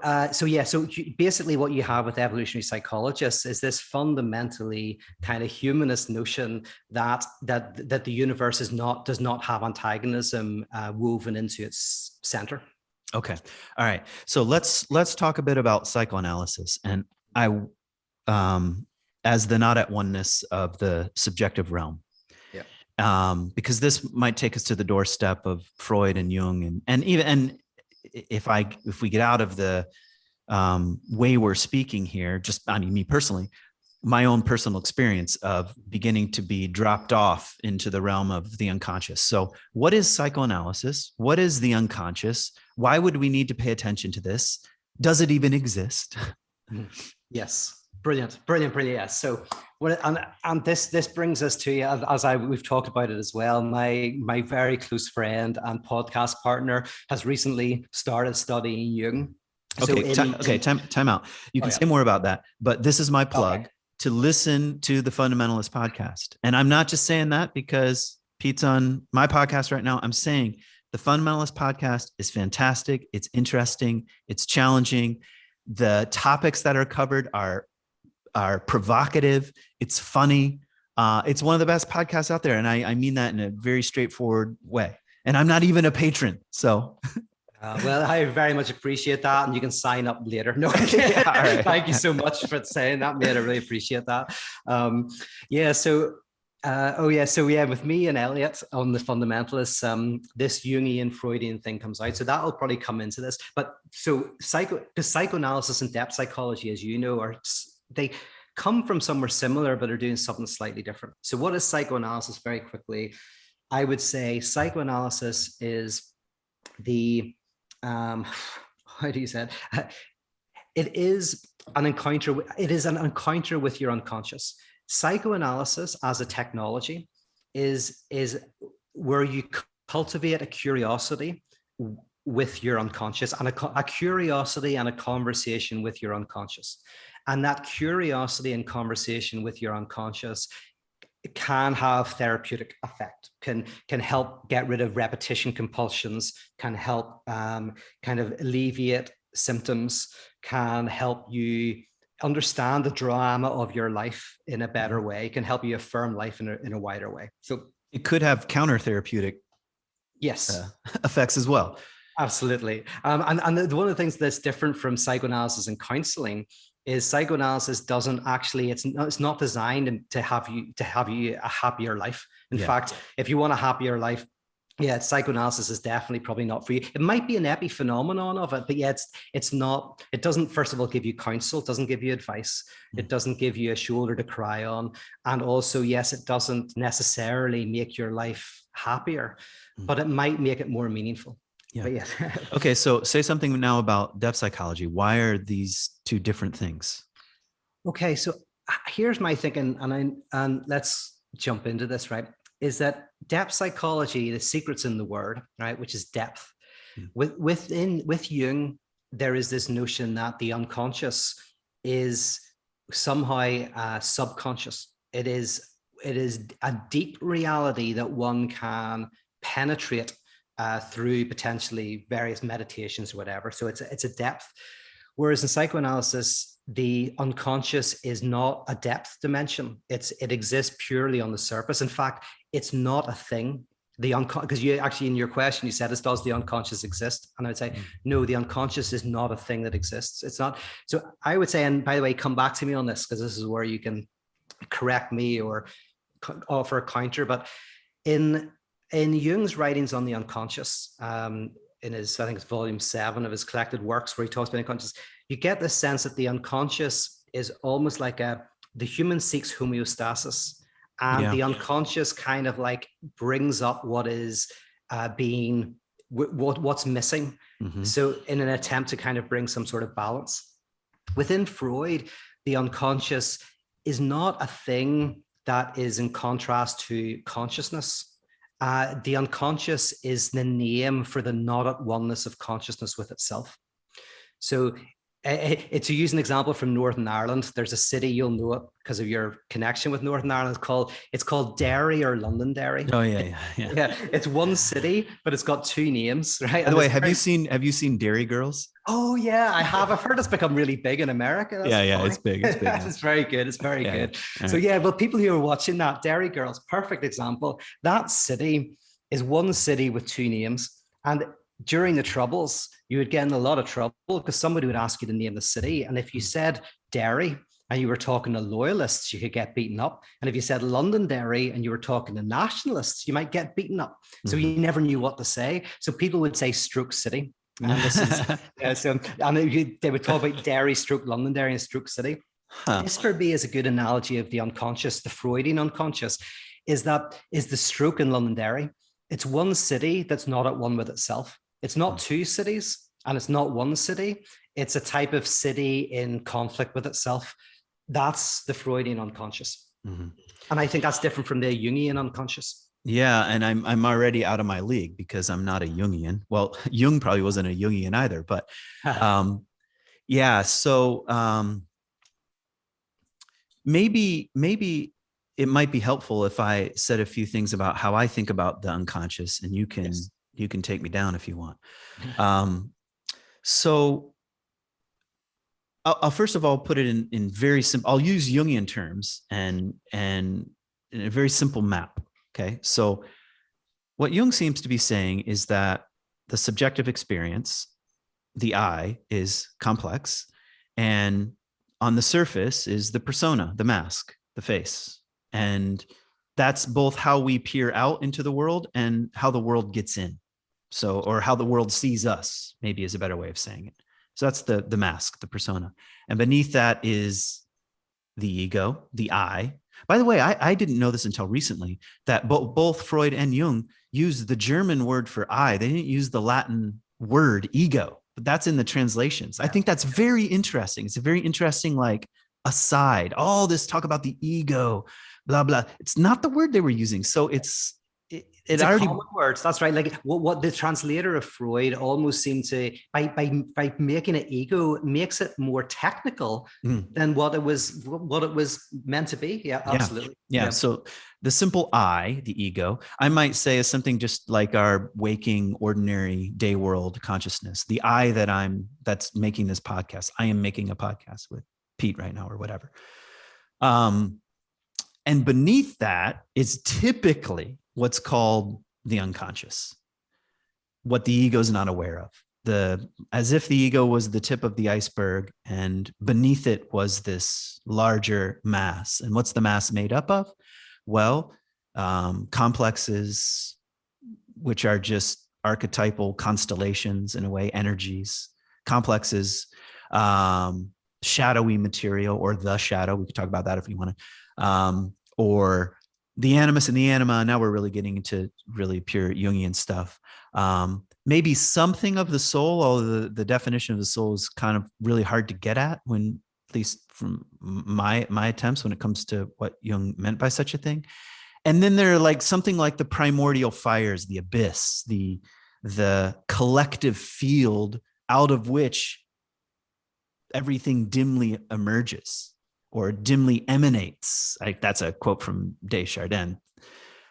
Speaker 2: basically what you have with evolutionary psychologists is this fundamentally kind of humanist notion that the universe does not have antagonism woven into its center.
Speaker 1: Okay. All right. So let's talk a bit about psychoanalysis, and as the not-at-oneness of the subjective realm. Yeah. Because this might take us to the doorstep of Freud and Jung, and if we get out of the way we're speaking here, me personally, my own personal experience of beginning to be dropped off into the realm of the unconscious. So what is psychoanalysis? What is the unconscious? Why would we need to pay attention to this? Does it even exist?
Speaker 2: Yes. Brilliant. Yes. So and this brings us to, as we've talked about it as well, my very close friend and podcast partner has recently started studying Jung.
Speaker 1: Okay. Time out. You can say more about that, but this is my plug to listen to the Fundamentalist podcast. And I'm not just saying that because Pete's on my podcast right now. I'm saying the Fundamentalist podcast is fantastic. It's interesting. It's challenging. The topics that are covered are provocative. It's funny. It's one of the best podcasts out there. And I mean that in a very straightforward way. And I'm not even a patron. So
Speaker 2: well, I very much appreciate that. And you can sign up later. No, Thank you so much for saying that, mate. I really appreciate that. So with me and Elliot on the Fundamentalists, this Jungian Freudian thing comes out. So that'll probably come into this. But so psychoanalysis and depth psychology, as you know, they come from somewhere similar, but are doing something slightly different. So what is psychoanalysis? Very quickly, I would say psychoanalysis is the, how do you say it? It is an encounter with your unconscious. Psychoanalysis as a technology is where you cultivate a curiosity with your unconscious, and a curiosity and a conversation with your unconscious. And that curiosity and conversation with your unconscious can have therapeutic effect, can help get rid of repetition compulsions, can help kind of alleviate symptoms, can help you understand the drama of your life in a better way, can help you affirm life in a wider way. So
Speaker 1: it could have counter therapeutic effects as well.
Speaker 2: Absolutely. And one of the things that's different from psychoanalysis and counseling is psychoanalysis doesn't actually, it's not designed to have you a happier life. In fact, if you want a happier life, psychoanalysis is definitely probably not for you. It might be an epiphenomenon of it, but it's not, it doesn't, first of all, give you counsel, it doesn't give you advice, it doesn't give you a shoulder to cry on. And also, yes, it doesn't necessarily make your life happier, but it might make it more meaningful.
Speaker 1: Yeah. Okay. So say something now about depth psychology. Why are these two different things?
Speaker 2: Okay. So here's my thinking, and let's jump into this, right? Is that depth psychology, the secret's in the word, right? Which is depth. With Jung, there is this notion that the unconscious is somehow subconscious. It is a deep reality that one can penetrate through potentially various meditations or whatever. So it's a depth. Whereas in psychoanalysis, the unconscious is not a depth dimension. It exists purely on the surface. In fact, it's not a thing. Because you actually, in your question, you said, does the unconscious exist? And I would say, no, the unconscious is not a thing that exists. It's not. So I would say, and by the way, come back to me on this, because this is where you can correct me or offer a counter. But in Jung's writings on the unconscious, in his, I think it's volume 7 of his collected works, where he talks about unconscious, you get the sense that the unconscious is almost like the human seeks homeostasis, and the unconscious kind of like brings up what is what's missing. So in an attempt to kind of bring some sort of balance. Within Freud, the unconscious is not a thing that is in contrast to consciousness. The unconscious is the name for the not-at-oneness of consciousness with itself. So to use an example from Northern Ireland, there's a city, you'll know it because of your connection with Northern Ireland, it's called Derry or Londonderry.
Speaker 1: Oh yeah.
Speaker 2: It's one city, but it's got two names, right?
Speaker 1: By the way, have you seen Dairy Girls?
Speaker 2: Oh yeah, I have. I've heard it's become really big in America. That's funny.
Speaker 1: It's big. It's big.
Speaker 2: It's very good. It's very good.
Speaker 1: Right.
Speaker 2: So well, people who are watching that, Derry Girls, perfect example. That city is one city with two names, and during the Troubles, you would get in a lot of trouble because somebody would ask you to name the city, and if you said Derry and you were talking to loyalists, you could get beaten up. And if you said Londonderry and you were talking to nationalists, you might get beaten up. So you never knew what to say. So people would say Stroke City. And this is they would talk about Derry, Stroke Londonderry, and Stroke City. This for me is a good analogy of the unconscious, the Freudian unconscious, is the stroke in Londonderry. It's one city that's not at one with itself. It's not two cities and it's not one city. It's a type of city in conflict with itself. That's the Freudian unconscious. And I think that's different from the Jungian unconscious.
Speaker 1: Yeah, and I'm already out of my league because I'm not a Jungian. Well, Jung probably wasn't a Jungian either, but So maybe it might be helpful if I said a few things about how I think about the unconscious, and you can take me down if you want. So I'll first of all put it in very simple. I'll use Jungian terms and in a very simple map. Okay, so what Jung seems to be saying is that the subjective experience, the I, is complex, and on the surface is the persona, the mask, the face. And that's both how we peer out into the world and how the world gets in. So, or how the world sees us, maybe is a better way of saying it. So that's the mask, the persona. And beneath that is the ego, the I. By the way, I didn't know this until recently, that both Freud and Jung used the German word for I. They didn't use the Latin word ego, but that's in the translations. I think that's very interesting. It's a very interesting, like, aside. All this talk about the ego, blah, blah. It's not the word they were using. So it's already
Speaker 2: common words. That's right. Like what the translator of Freud almost seemed to, by making it ego, makes it more technical than what it was meant to be. Yeah, absolutely.
Speaker 1: Yeah. So The simple I, the ego, I might say is something just like our waking, ordinary day world consciousness. The I that's making this podcast. I am making a podcast with Pete right now or whatever. And beneath that is typically what's called the unconscious, what the ego is not aware of. As if the ego was the tip of the iceberg, and beneath it was this larger mass. And what's the mass made up of? Well, complexes, which are just archetypal constellations in a way, energies, complexes, shadowy material, or the shadow. We could talk about that if you want to, or the animus and the anima. Now we're really getting into really pure Jungian stuff. Maybe something of the soul, although the definition of the soul is kind of really hard to get at, when, at least from my attempts, when it comes to what Jung meant by such a thing. And then there are like something like the primordial fires, the abyss, the collective field out of which everything dimly emerges or dimly emanates. That's a quote from Desjardins.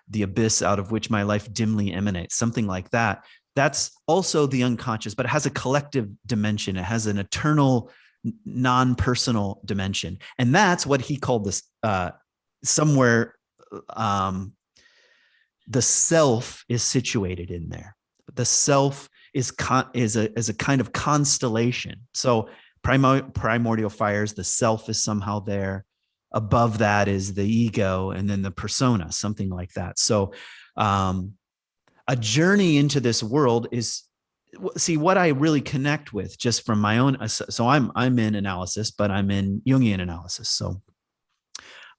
Speaker 1: The abyss out of which my life dimly emanates, something like that. That's also the unconscious, but it has a collective dimension. It has an eternal, non-personal dimension. And that's what he called this somewhere. The self is situated in there. The self is a kind of constellation. So primordial fires, the self is somehow there. Above that is the ego, and then the persona, something like that. So a journey into this world is, see, what I really connect with just from my own. So I'm in analysis, but I'm in Jungian analysis. So,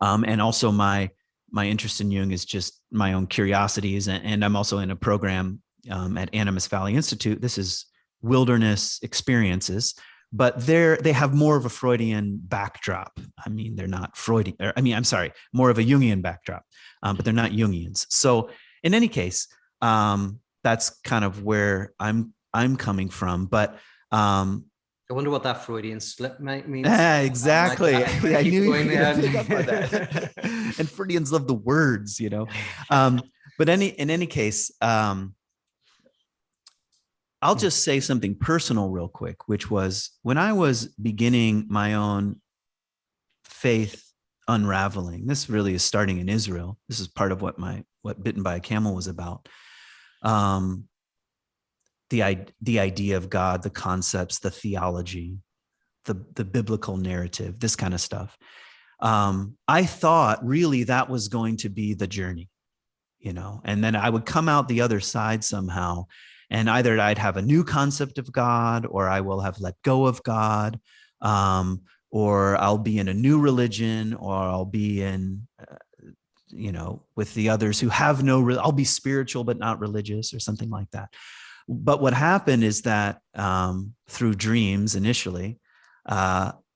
Speaker 1: and also my interest in Jung is just my own curiosities. And I'm also in a program at Animas Valley Institute. This is wilderness experiences, but they have more of a Freudian backdrop. I mean, they're not Freudian. I'm sorry, more of a Jungian backdrop, but they're not Jungians. So in any case, that's kind of where I'm coming from. But
Speaker 2: I wonder what that Freudian slip might mean.
Speaker 1: Exactly.
Speaker 2: Like
Speaker 1: I knew you were going to pick
Speaker 2: going
Speaker 1: up on that. And Freudians love the words, you know. But in any case, I'll just say something personal real quick, which was when I was beginning my own faith unraveling. This really is starting in Israel. This is part of what Bitten by a Camel was about. The idea of God, the concepts, the theology, the biblical narrative, this kind of stuff. I thought really that was going to be the journey, you know, and then I would come out the other side somehow, and either I'd have a new concept of God, or I will have let go of God, or I'll be in a new religion, or I'll be in, with the others who have I'll be spiritual but not religious, or something like that. But what happened is that through dreams initially,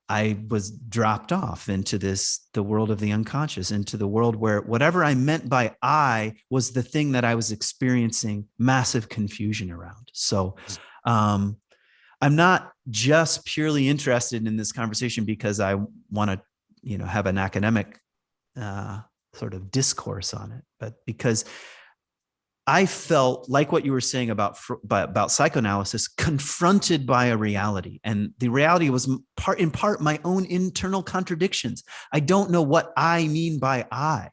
Speaker 1: I was dropped off into the world of the unconscious, into the world where whatever I meant by I was the thing that I was experiencing massive confusion around. So I'm not just purely interested in this conversation because I want to, have an academic sort of discourse on it, but because I felt like what you were saying about psychoanalysis, confronted by a reality. And the reality was in part my own internal contradictions. I don't know what I mean by I,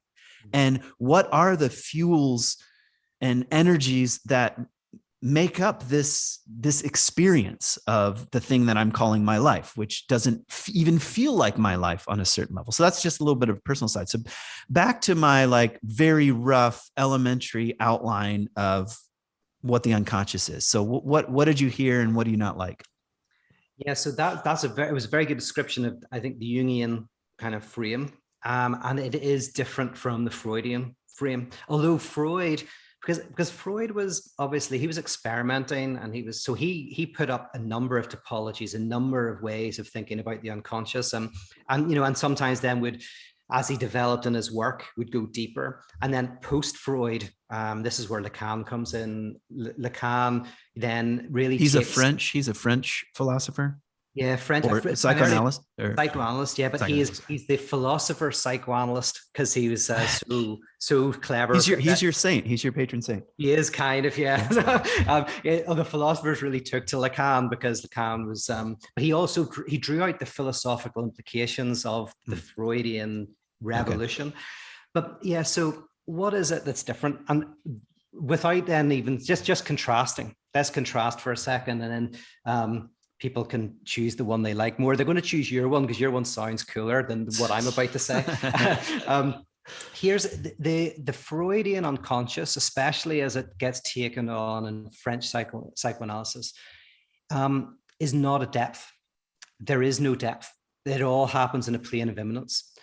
Speaker 1: and what are the fuels and energies that make up this experience of the thing that I'm calling my life, which doesn't even feel like my life on a certain level. So that's just a little bit of a personal side. So back to my very rough elementary outline of what the unconscious is. So what did you hear, and what do you not like?
Speaker 2: Yeah, so it was a very good description of, I think, the Jungian kind of frame, and it is different from the Freudian frame. Although Freud, because Freud was obviously, he was experimenting, and he put up a number of topologies, a number of ways of thinking about the unconscious, and sometimes then would, as he developed in his work, would go deeper. And then post Freud, this is where Lacan comes in. Lacan then really
Speaker 1: he's a French philosopher.
Speaker 2: Yeah, French
Speaker 1: or
Speaker 2: primarily
Speaker 1: psychoanalyst or
Speaker 2: psychoanalyst. Yeah, but
Speaker 1: psychoanalyst.
Speaker 2: he's the philosopher psychoanalyst because he was so clever.
Speaker 1: He's your saint. He's your patron saint.
Speaker 2: He is kind of, yeah.
Speaker 1: Yeah.
Speaker 2: The philosophers really took to Lacan because Lacan was, but he drew out the philosophical implications of the Freudian revolution. Okay. But yeah, so what is it that's different? And without then even just contrasting, let's contrast for a second, and then people can choose the one they like more. They're going to choose your one because your one sounds cooler than what I'm about to say. Here's the Freudian unconscious, especially as it gets taken on in French psychoanalysis, is not a depth. There is no depth. It all happens in a plane of immanence.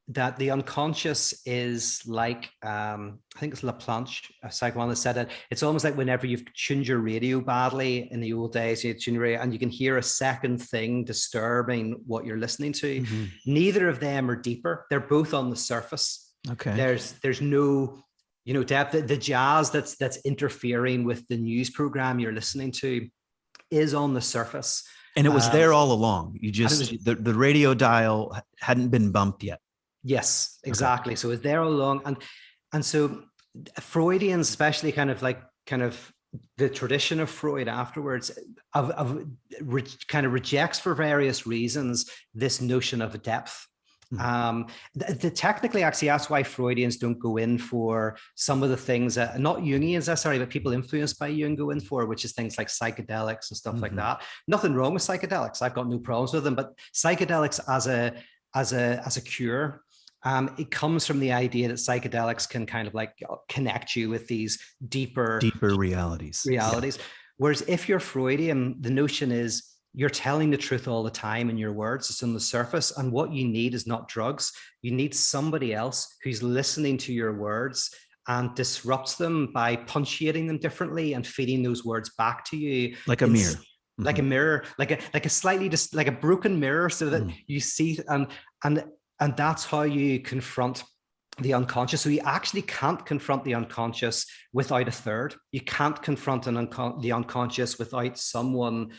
Speaker 2: That the unconscious is like, I think it's Laplanche, a psychoanalyst said it. It's almost like whenever you've tuned your radio badly in the old days, you tune your radio and you can hear a second thing disturbing what you're listening to. Mm-hmm. Neither of them are deeper. They're both on the surface.
Speaker 1: Okay.
Speaker 2: There's no, depth. The jazz that's interfering with the news program you're listening to is on the surface.
Speaker 1: And it was there all along. You just, the radio dial hadn't been bumped yet.
Speaker 2: Yes, exactly. Okay. So it's there all along. And so Freudians, especially kind of the tradition of Freud afterwards, kind of rejects for various reasons this notion of a depth. Technically, actually, that's why Freudians don't go in for some of the things that, not Jungians necessarily, but people influenced by Jung go in for, which is things like psychedelics and stuff like that. Nothing wrong with psychedelics. I've got no problems with them, but psychedelics as a cure, it comes from the idea that psychedelics can kind of like connect you with these deeper
Speaker 1: realities.
Speaker 2: Yeah. Whereas if you're Freudian, the notion is you're telling the truth all the time in your words. It's on the surface. And what you need is not drugs. You need somebody else who's listening to your words and disrupts them by punctuating them differently and feeding those words back to you.
Speaker 1: Like a mirror.
Speaker 2: Like a mirror, like a slightly just like a broken mirror, so that you see, and that's how you confront the unconscious. So you actually can't confront the unconscious without a third. You can't confront the unconscious without someone,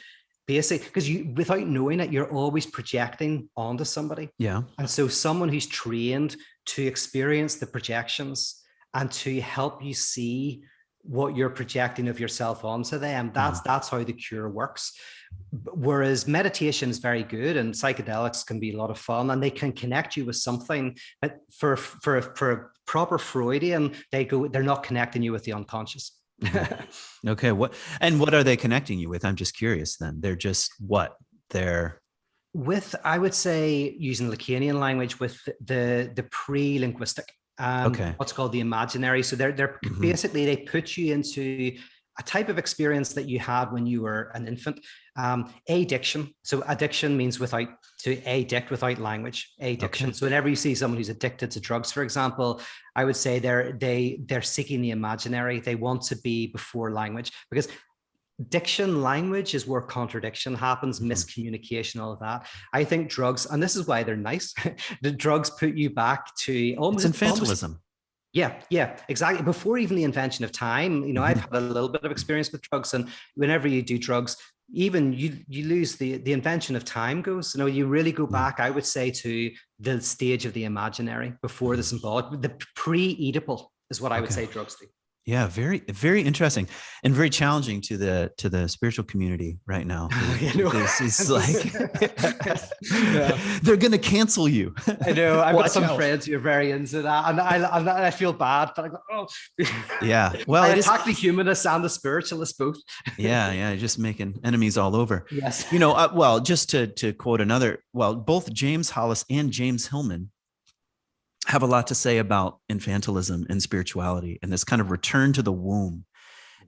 Speaker 2: basically, because without knowing it, you're always projecting onto somebody.
Speaker 1: Yeah.
Speaker 2: And so someone who's trained to experience the projections and to help you see what you're projecting of yourself onto them, that's how the cure works. Whereas meditation is very good and psychedelics can be a lot of fun and they can connect you with something. But for a proper Freudian, they're not connecting you with the unconscious.
Speaker 1: Okay. What are they connecting you with? I'm just curious then. They're just what? They're
Speaker 2: with, I would say, using Lacanian language, with the pre-linguistic. What's called the imaginary. So they're basically, they put you into a type of experience that you had when you were an infant. Addiction. So addiction means to addict without language. Addiction. Okay. So whenever you see someone who's addicted to drugs, for example, I would say they're seeking the imaginary. They want to be before language, because diction, language is where contradiction happens, miscommunication, all of that. I think drugs, and this is why they're nice, the drugs put you back to almost
Speaker 1: infantilism.
Speaker 2: Yeah, exactly. Before even the invention of time, I've had a little bit of experience with drugs, and whenever you do drugs, even you lose the invention of time goes, you really go back, I would say, to the stage of the imaginary before the symbolic, the pre-Oedipal is what I would say drugs do.
Speaker 1: Yeah, very, very interesting and very challenging to the spiritual community right now. It's like they're going to cancel you.
Speaker 2: I know. I've got some friends who are very into that, and I feel bad, but I go, oh,
Speaker 1: yeah. Well,
Speaker 2: I attack the humanists and the spiritualists both.
Speaker 1: Yeah, just making enemies all over.
Speaker 2: Yes.
Speaker 1: Well, just to quote another. Well, both James Hollis and James Hillman have a lot to say about infantilism and spirituality and this kind of return to the womb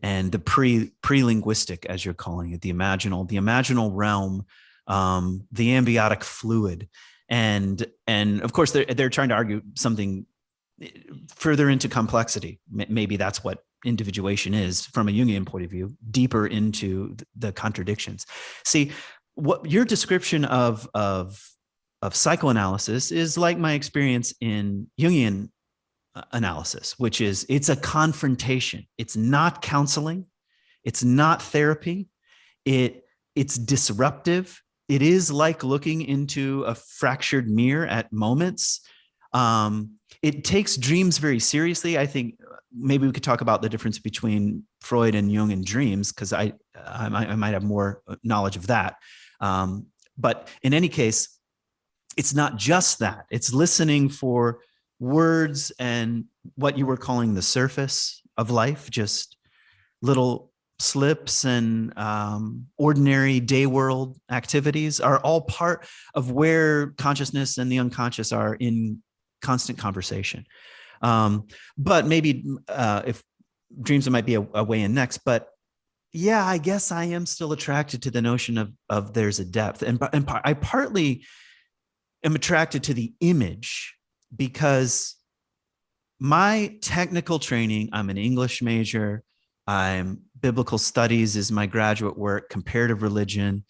Speaker 1: and the pre-linguistic, as you're calling it, the imaginal realm, the ambiotic fluid. And of course they're trying to argue something further into complexity. Maybe that's what individuation is from a Jungian point of view, deeper into the contradictions. See, what your description of psychoanalysis is like my experience in Jungian analysis, which is it's a confrontation. It's not counseling. It's not therapy. It
Speaker 3: it's disruptive. It is like looking into a fractured mirror at moments. It takes dreams very seriously. I think maybe we could talk about the difference between Freud and Jung and dreams, because I might have more knowledge of that. But in any case, it's not just that. It's listening for words and what you were calling the surface of life, just little slips and ordinary day world activities are all part of where consciousness and the unconscious are in constant conversation. But maybe if dreams might be a way in next, but yeah, I guess I am still attracted to the notion of there's a depth. And I partly am attracted to the image because my technical training, I'm an English major, I'm biblical studies is my graduate work, comparative religion.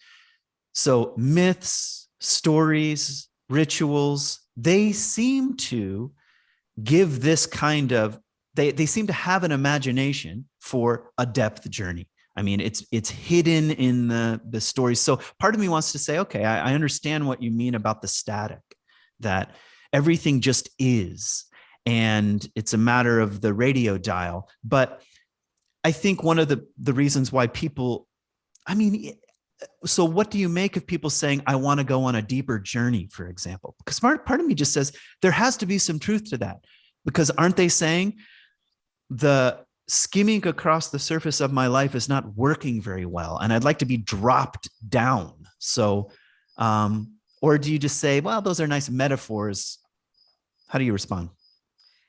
Speaker 3: So myths, stories, rituals, they seem to give this kind of, they seem to have an imagination for a depth journey. I mean, it's hidden in the stories. So part of me wants to say, okay, I understand what you mean about the static, that everything just is, and it's a matter of the radio dial. But I think one of the reasons why people, I mean, so what do you make of people saying, I want to go on a deeper journey, for example? Because part of me just says there has to be some truth to that, because aren't they saying the skimming across the surface of my life is not working very well, and I'd like to be dropped down? So, or do you just say, well, those are nice metaphors? How do you respond?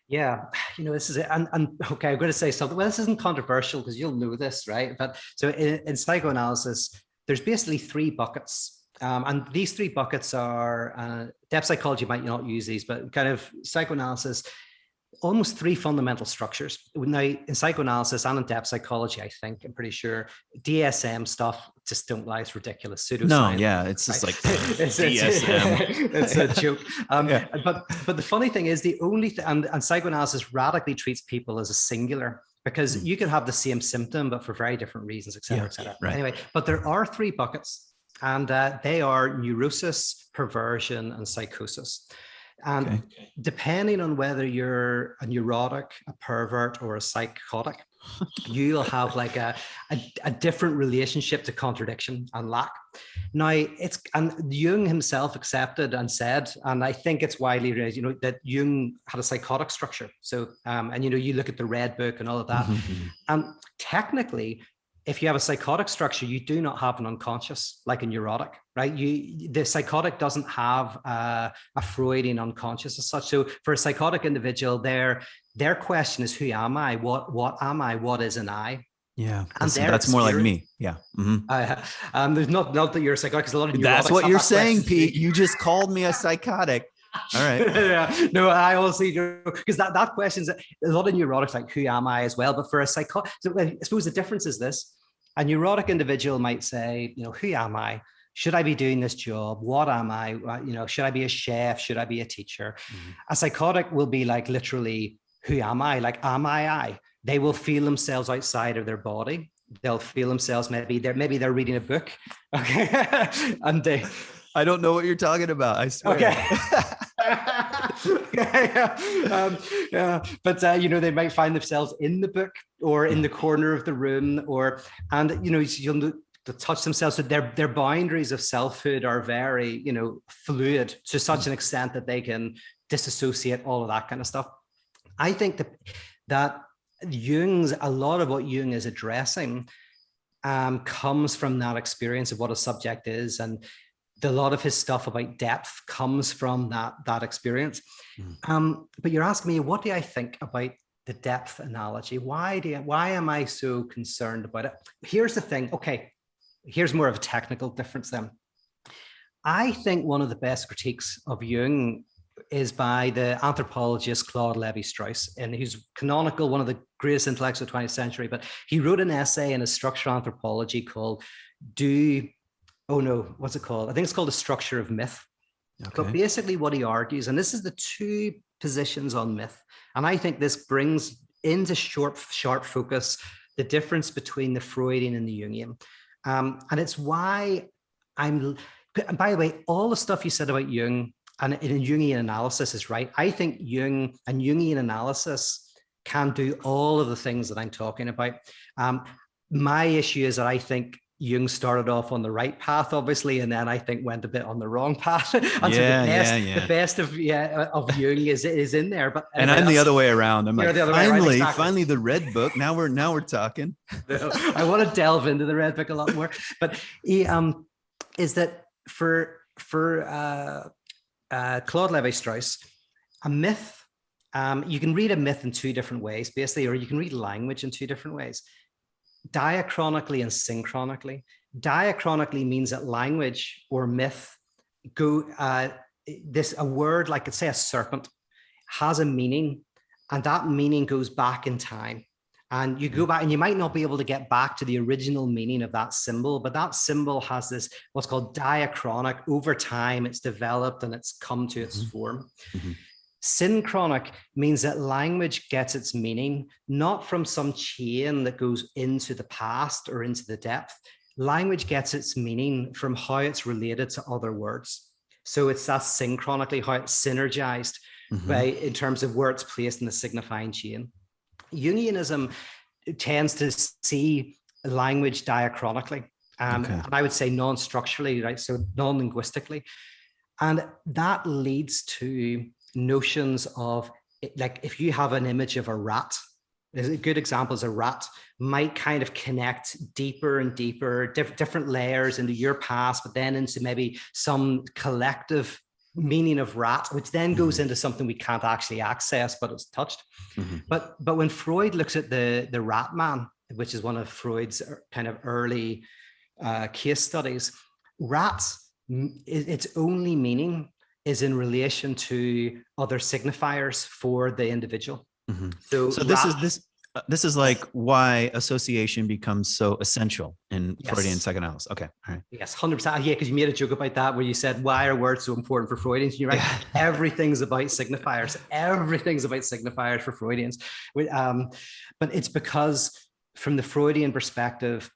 Speaker 2: Yeah, this is it. And okay, I'm going to say something. Well, this isn't controversial because you'll know this, right? But so in psychoanalysis, there's basically three buckets. And these three buckets are, depth psychology might not use these, but kind of psychoanalysis, almost three fundamental structures. Now, in psychoanalysis and in depth psychology, I think, I'm pretty sure, DSM stuff, just don't lie, it's ridiculous. Pseudoscience.
Speaker 3: No, yeah, it's just like DSM.
Speaker 2: It's a joke. Yeah. But the funny thing is, the only thing, and psychoanalysis radically treats people as a singular, because you can have the same symptom, but for very different reasons, et cetera, et cetera. Right. Anyway, but there are three buckets, and they are neurosis, perversion, and psychosis. And depending on whether you're a neurotic, a pervert, or a psychotic, you'll have like a different relationship to contradiction and lack. Now, and Jung himself accepted and said, and I think it's widely raised, that Jung had a psychotic structure. So, and you look at the Red Book and all of that, and technically, if you have a psychotic structure, you do not have an unconscious like a neurotic, right? The psychotic doesn't have a Freudian unconscious as such. So for a psychotic individual, their question is, who am I? What am I? What is an I?
Speaker 3: Yeah, that's more like me. Yeah.
Speaker 2: There's not that you're a psychotic, because a lot of
Speaker 3: that's what you're saying, Pete. You just called me a psychotic. All right.
Speaker 2: Yeah. No, I also because that question's a lot of neurotics like, who am I as well. But for a psychotic, so I suppose the difference is this: a neurotic individual might say, who am I? Should I be doing this job? What am I? Should I be a chef? Should I be a teacher? A psychotic will be like, literally, who am I? Like, am I? They will feel themselves outside of their body. They'll feel themselves, maybe they're reading a book. Okay. And
Speaker 3: I don't know what you're talking about, I swear.
Speaker 2: Okay. But they might find themselves in the book or in the corner of the room, you'll touch themselves. So their boundaries of selfhood are very, fluid to such an extent that they can disassociate, all of that kind of stuff. I think that a lot of what Jung is addressing comes from that experience of what a subject is, and a lot of his stuff about depth comes from that experience. But you're asking me, what do I think about the depth analogy? Why am I so concerned about it? Here's the thing. Okay, here's more of a technical difference then. I think one of the best critiques of Jung is by the anthropologist Claude Lévi-Strauss, and he's canonical, one of the greatest intellects of the 20th century. But he wrote an essay in his structural anthropology called what's it called? I think it's called The Structure of Myth. Okay. But basically what he argues, and this is the two positions on myth, and I think this brings into sharp focus the difference between the Freudian and the Jungian. And it's why and by the way, all the stuff you said about Jung and in Jungian analysis is right. I think Jung and Jungian analysis can do all of the things that I'm talking about. My issue is that I think Jung started off on the right path, obviously, and then I think went a bit on the wrong path. And so the best of Jung is in there. But
Speaker 3: and I'm the other way around. I'm like, finally, the red book. Now we're talking.
Speaker 2: I want to delve into the red book a lot more. But he is that for Claude Levi-Strauss, a myth. You can read a myth in two different ways, basically, or you can read language in two different ways. Diachronically and synchronically. Diachronically means that language or myth a word like, let's say, a serpent has a meaning, and that meaning goes back in time. And you go back and you might not be able to get back to the original meaning of that symbol, but that symbol has this, what's called diachronic. Over time, it's developed and it's come to its form. Synchronic means that language gets its meaning, not from some chain that goes into the past or into the depth. Language gets its meaning from how it's related to other words. So it's that synchronically, how it's synergized in terms of where it's placed in the signifying chain. Jungianism tends to see language diachronically, and I would say non-structurally, right? So non-linguistically. And that leads to notions of, like, if you have an image of a rat, a good example is a rat might kind of connect deeper and deeper, different layers into your past, but then into maybe some collective meaning of rat, which then goes into something we can't actually access, but it's touched. But when Freud looks at the rat man, which is one of Freud's kind of early case studies, rats, its only meaning is in relation to other signifiers for the individual. So
Speaker 3: this is like why association becomes so essential in Freudian psychoanalysis. Okay, all right.
Speaker 2: Yes, 100%. Yeah, because you made a joke about that where you said, why are words so important for Freudians? And you're right. Everything's about signifiers. Everything's about signifiers for Freudians. But it's because from the Freudian perspective,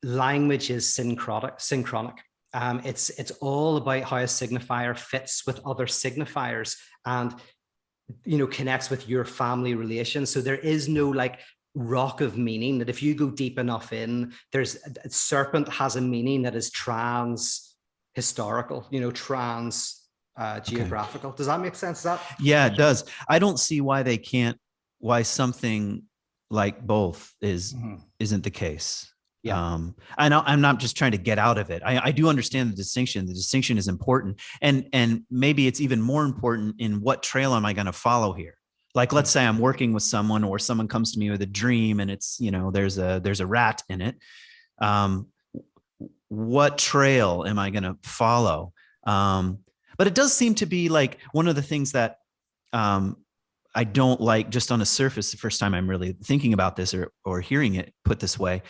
Speaker 2: language is synchronic. It's all about how a signifier fits with other signifiers and, you know, connects with your family relations. So there is no like rock of meaning that if you go deep enough in, serpent has a meaning that is trans historical, you know, trans geographical. Does that make sense?
Speaker 3: Yeah, it does. I don't see why something like both isn't the case. Yeah. I'm not just trying to get out of it. I do understand the distinction. The distinction is important. And maybe it's even more important in what trail am I going to follow here? Like, let's say I'm working with someone or someone comes to me with a dream and it's, you know, there's a rat in it. What trail am I going to follow? But it does seem to be like one of the things that I don't like just on a surface the first time I'm really thinking about this or hearing it put this way,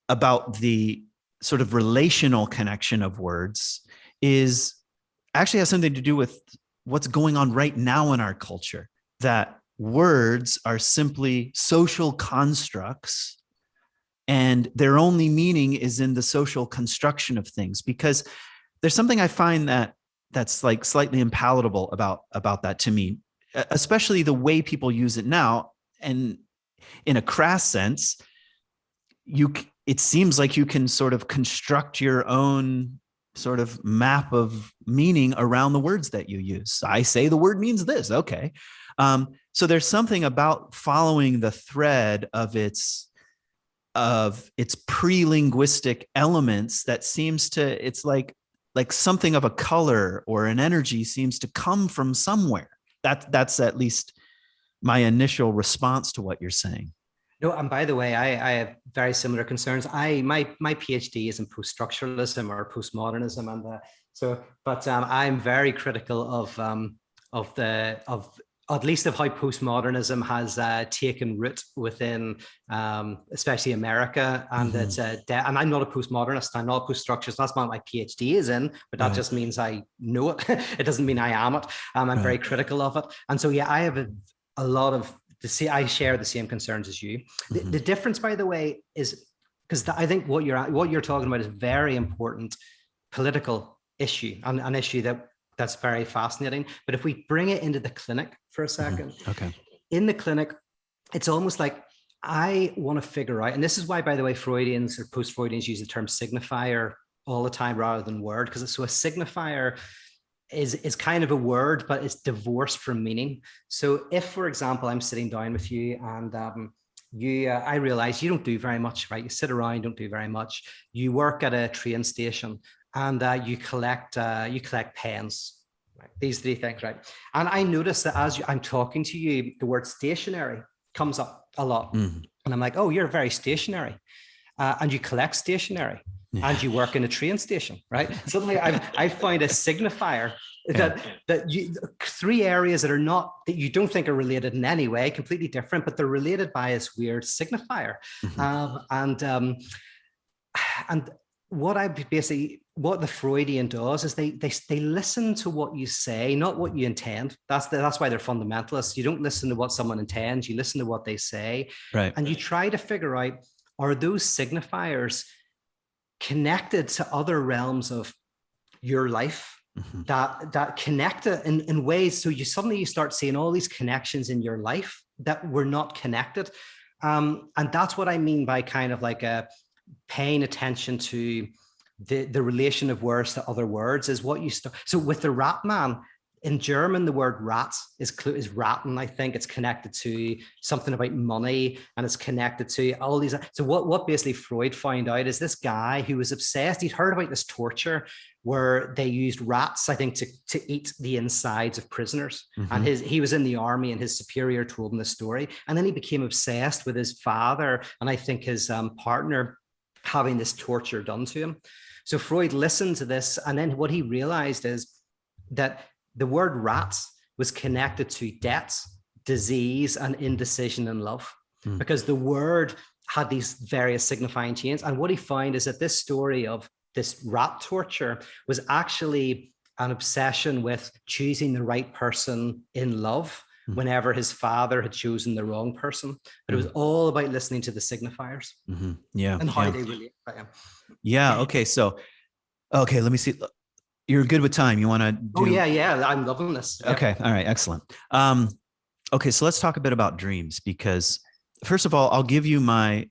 Speaker 3: about the sort of relational connection of words is actually has something to do with what's going on right now in our culture, that words are simply social constructs and their only meaning is in the social construction of things. Because there's something I find that's like slightly unpalatable about that to me, especially the way people use it now. And in a crass sense, it seems like you can sort of construct your own sort of map of meaning around the words that you use. I say the word means this. Okay. So there's something about following the thread of its pre-linguistic elements that seems to, it's like something of a color or an energy seems to come from somewhere. That's at least my initial response to what you're saying.
Speaker 2: No, and by the way, I have very similar concerns. My PhD is in post-structuralism or postmodernism, but I'm very critical of at least of how postmodernism has taken root within, especially America, and and I'm not a postmodernist. I'm not a post-structuralist. That's what my PhD is in, but that just means I know it. It doesn't mean I am it. I'm very critical of it, and so yeah, I have a lot of. I share the same concerns as you. The difference, by the way, is because I think what you're talking about is very important political issue, and an issue that's very fascinating. But if we bring it into the clinic for a second,
Speaker 3: Okay.
Speaker 2: In the clinic, it's almost like I want to figure out, and this is why, by the way, Freudians or post-Freudians use the term signifier all the time rather than word, because so a signifier is kind of a word, but it's divorced from meaning. So if, for example, I'm sitting down with you and I realize you don't do very much, right? You sit around, don't do very much. You work at a train station and you collect pens, right? These three things, right? And I notice that as I'm talking to you, the word stationary comes up a lot. And I'm like, oh, you're very stationary. And you collect stationery. Yeah. And you work in a train station, right? Suddenly I find a signifier that you, three areas that you don't think are related in any way, completely different, but they're related by this weird signifier. And what the Freudian does is they listen to what you say, not what you intend. That's why they're fundamentalists. You don't listen to what someone intends, you listen to what they say.
Speaker 3: Right. And
Speaker 2: you try to figure out, are those signifiers connected to other realms of your life that connect it in ways, so you suddenly start seeing all these connections in your life that were not connected. And that's what I mean by kind of like paying attention to the relation of words to other words is what you start. So with the rat man, in German, the word rat is ratten. I think it's connected to something about money, and it's connected to all these. So what basically Freud found out is this guy who was obsessed. He'd heard about this torture where they used rats, I think, to eat the insides of prisoners. And he was in the army, and his superior told him this story. And then he became obsessed with his father and I think his partner having this torture done to him. So Freud listened to this, and then what he realized is that the word rats was connected to debts, disease, and indecision in love, because the word had these various signifying chains. And what he found is that this story of this rat torture was actually an obsession with choosing the right person in love whenever his father had chosen the wrong person. But it was all about listening to the signifiers and how they relate.
Speaker 3: Yeah. Okay. So, let me see. You're good with time. You want to do...
Speaker 2: Oh, yeah. I'm loving this. Yeah.
Speaker 3: Okay. All right. Excellent. Okay. So let's talk a bit about dreams, because first of all, I'll give you my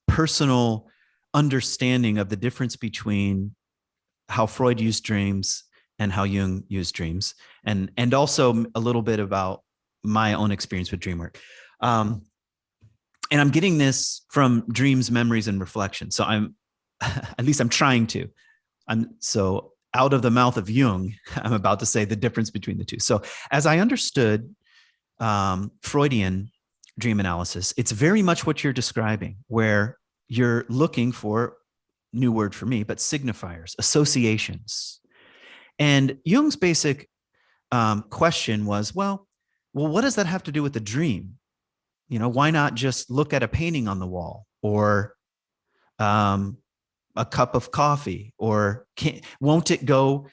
Speaker 3: personal understanding of the difference between how Freud used dreams and how Jung used dreams, and also a little bit about my own experience with dream work. And I'm getting this from dreams, memories, and reflection. So at least I'm trying to. So out of the mouth of Jung, I'm about to say the difference between the two. So as I understood Freudian dream analysis, it's very much what you're describing, where you're looking for, new word for me, but signifiers, associations. And Jung's basic question was, well, what does that have to do with the dream? Why not just look at a painting on the wall, or a cup of coffee, or won't it go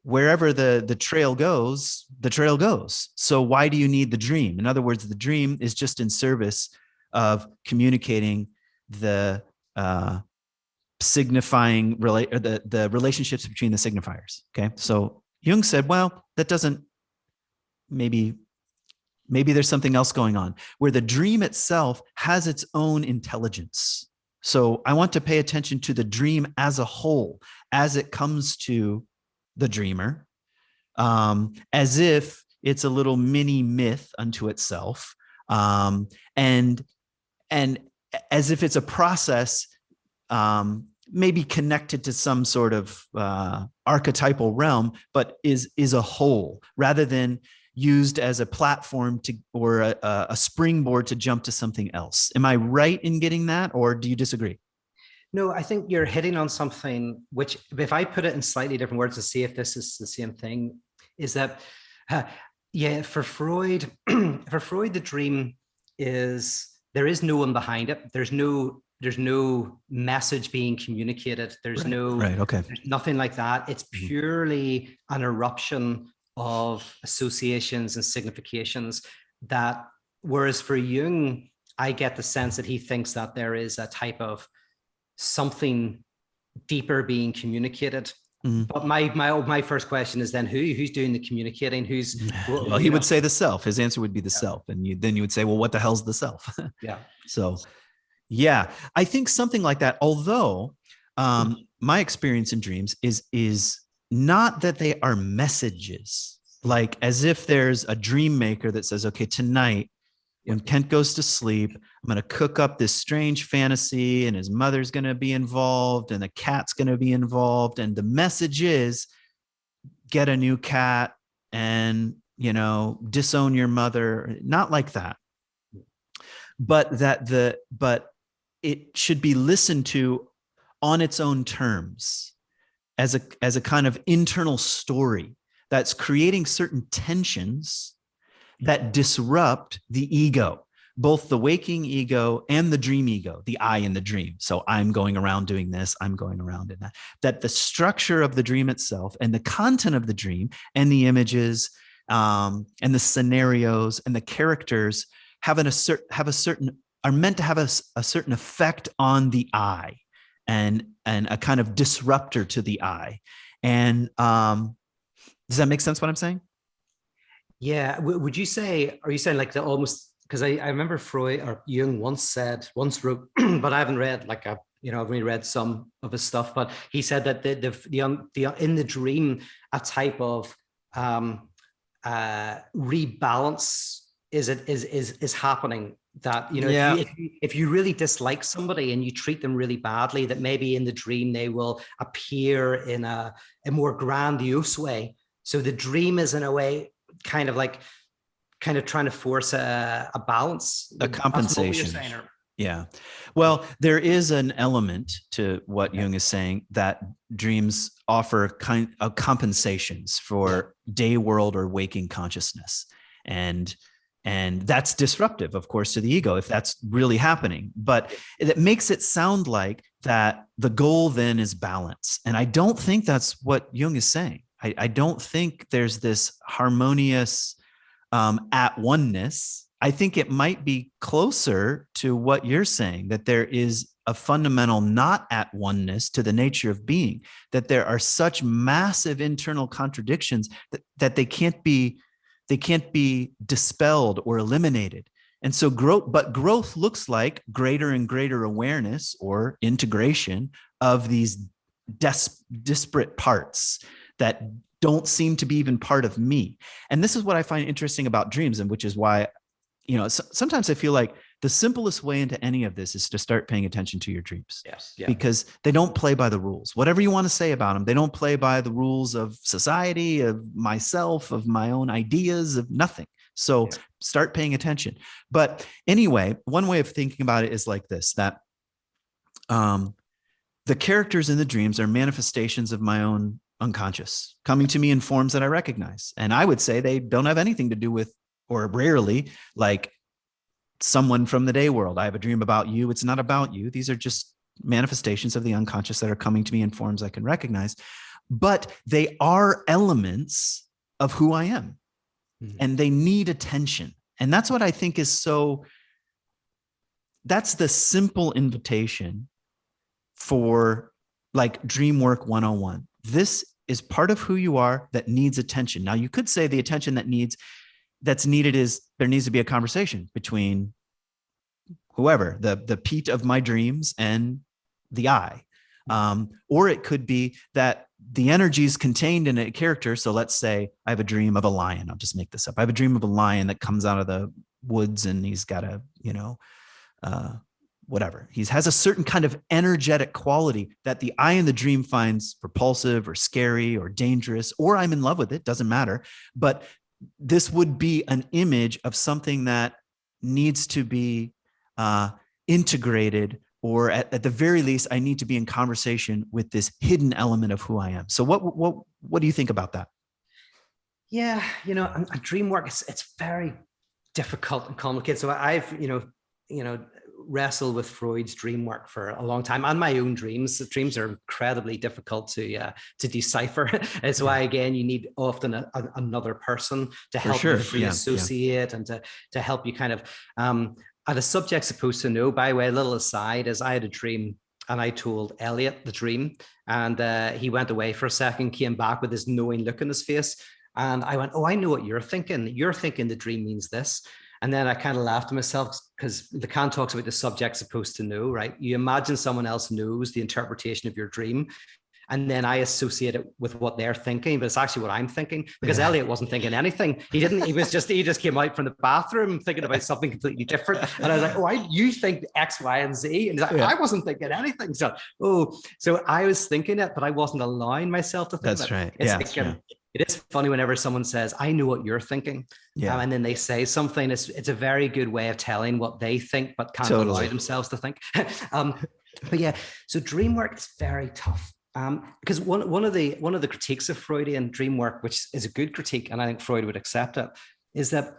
Speaker 3: wherever the trail goes, the trail goes. So why do you need the dream? In other words, the dream is just in service of communicating the signifying the relationships between the signifiers. Okay. So Jung said, well, that doesn't, maybe there's something else going on, where the dream itself has its own intelligence. So I want to pay attention to the dream as a whole, as it comes to the dreamer, as if it's a little mini myth unto itself, and as if it's a process, maybe connected to some sort of archetypal realm, but is a whole, rather than used as a platform or a springboard to jump to something else. Am I right in getting that, or do you disagree?
Speaker 2: No, I think you're hitting on something which, if I put it in slightly different words to see if this is the same thing, is that, for Freud, the dream is, there is no one behind it. There's no message being communicated. There's nothing like that. It's purely an eruption of associations and significations that, whereas for Jung, I get the sense that he thinks that there is a type of something deeper being communicated. But my first question is then who's doing the communicating?
Speaker 3: Well, he would say the self. His answer would be the self, and then you would say, well, what the hell's the self?
Speaker 2: Yeah.
Speaker 3: So, yeah, I think something like that. Although my experience in dreams is not that they are messages, like as if there's a dream maker that says, okay, tonight when Kent goes to sleep, I'm going to cook up this strange fantasy and his mother's going to be involved and the cat's going to be involved. And the message is get a new cat and, disown your mother. Not like that, but but it should be listened to on its own terms as a kind of internal story that's creating certain tensions that disrupt the ego, both the waking ego and the dream ego, the I in the dream. So I'm going around doing this, I'm going around in that the structure of the dream itself and the content of the dream and the images and the scenarios and the characters are meant to have a certain effect on the I and a kind of disruptor to the I. And does that make sense what I'm saying?
Speaker 2: Yeah. Are you saying like the almost, because I remember Freud or Jung once wrote, but I haven't read I've only read some of his stuff, but he said that the in the dream, a type of rebalance is happening, that if you really dislike somebody and you treat them really badly, that maybe in the dream they will appear in a more grandiose way. So the dream is in a way kind of trying to force a balance,
Speaker 3: a compensation. Yeah. Well, there is an element to what Jung is saying, that dreams offer kind of compensations for day world or waking consciousness. And that's disruptive, of course, to the ego if that's really happening. But it makes it sound like that the goal then is balance. And I don't think that's what Jung is saying. I don't think there's this harmonious at oneness. I think it might be closer to what you're saying, that there is a fundamental not at oneness to the nature of being, that there are such massive internal contradictions that they can't be dispelled or eliminated. And so growth looks like greater and greater awareness or integration of these disparate parts that don't seem to be even part of me. And this is what I find interesting about dreams, and which is why, sometimes I feel like the simplest way into any of this is to start paying attention to your dreams.
Speaker 2: Yes. Yeah.
Speaker 3: Because they don't play by the rules. Whatever you want to say about them, they don't play by the rules of society, of myself, of my own ideas, of nothing. So start paying attention. But anyway, one way of thinking about it is like this, that the characters in the dreams are manifestations of my own unconscious coming to me in forms that I recognize. And I would say they don't have anything to do with, or rarely, like someone from the day world. I have a dream about you. It's not about you. These are just manifestations of the unconscious that are coming to me in forms I can recognize. But they are elements of who I am. Mm-hmm. And they need attention. And that's what I think is that's the simple invitation for like Dream Work 101. This is part of who you are that needs attention. Now, you could say the attention that's needed is there needs to be a conversation between whoever, the Pete of my dreams and the I. Or it could be that the energy is contained in a character. So let's say I have a dream of a lion. I'll just make this up. I have a dream of a lion that comes out of the woods and he's got a, whatever. He has a certain kind of energetic quality that the I in the dream finds repulsive or scary or dangerous, or I'm in love with it, doesn't matter. But this would be an image of something that needs to be integrated, or at the very least, I need to be in conversation with this hidden element of who I am. So what do you think about that?
Speaker 2: Yeah, a dream work, it's very difficult and complicated. So I've, wrestled with Freud's dream work for a long time, and my own dreams. The dreams are incredibly difficult to decipher. It's why, again, you need often another person to help you free associate and to help you kind of And the subject's supposed to know. By the way, a little aside is I had a dream and I told Elliot the dream, and he went away for a second, came back with this knowing look on his face. And I went, oh, I know what you're thinking. You're thinking the dream means this. And then I kind of laughed to myself because Lacan talks about the subject supposed to know, right? You imagine someone else knows the interpretation of your dream. And then I associate it with what they're thinking, but it's actually what I'm thinking, because Elliot wasn't thinking anything. He just came out from the bathroom thinking about something completely different. And I was like, oh, you think X, Y, and Z. And he's like, I wasn't thinking anything. So I was thinking it, but I wasn't allowing myself to think
Speaker 3: That's
Speaker 2: it.
Speaker 3: right.
Speaker 2: It's it is funny whenever someone says, I know what you're thinking. And then they say something, it's a very good way of telling what they think, but can't allow themselves to think. But yeah, so dream work is very tough. Because one of the critiques of Freudian dream work, which is a good critique, and I think Freud would accept it, is that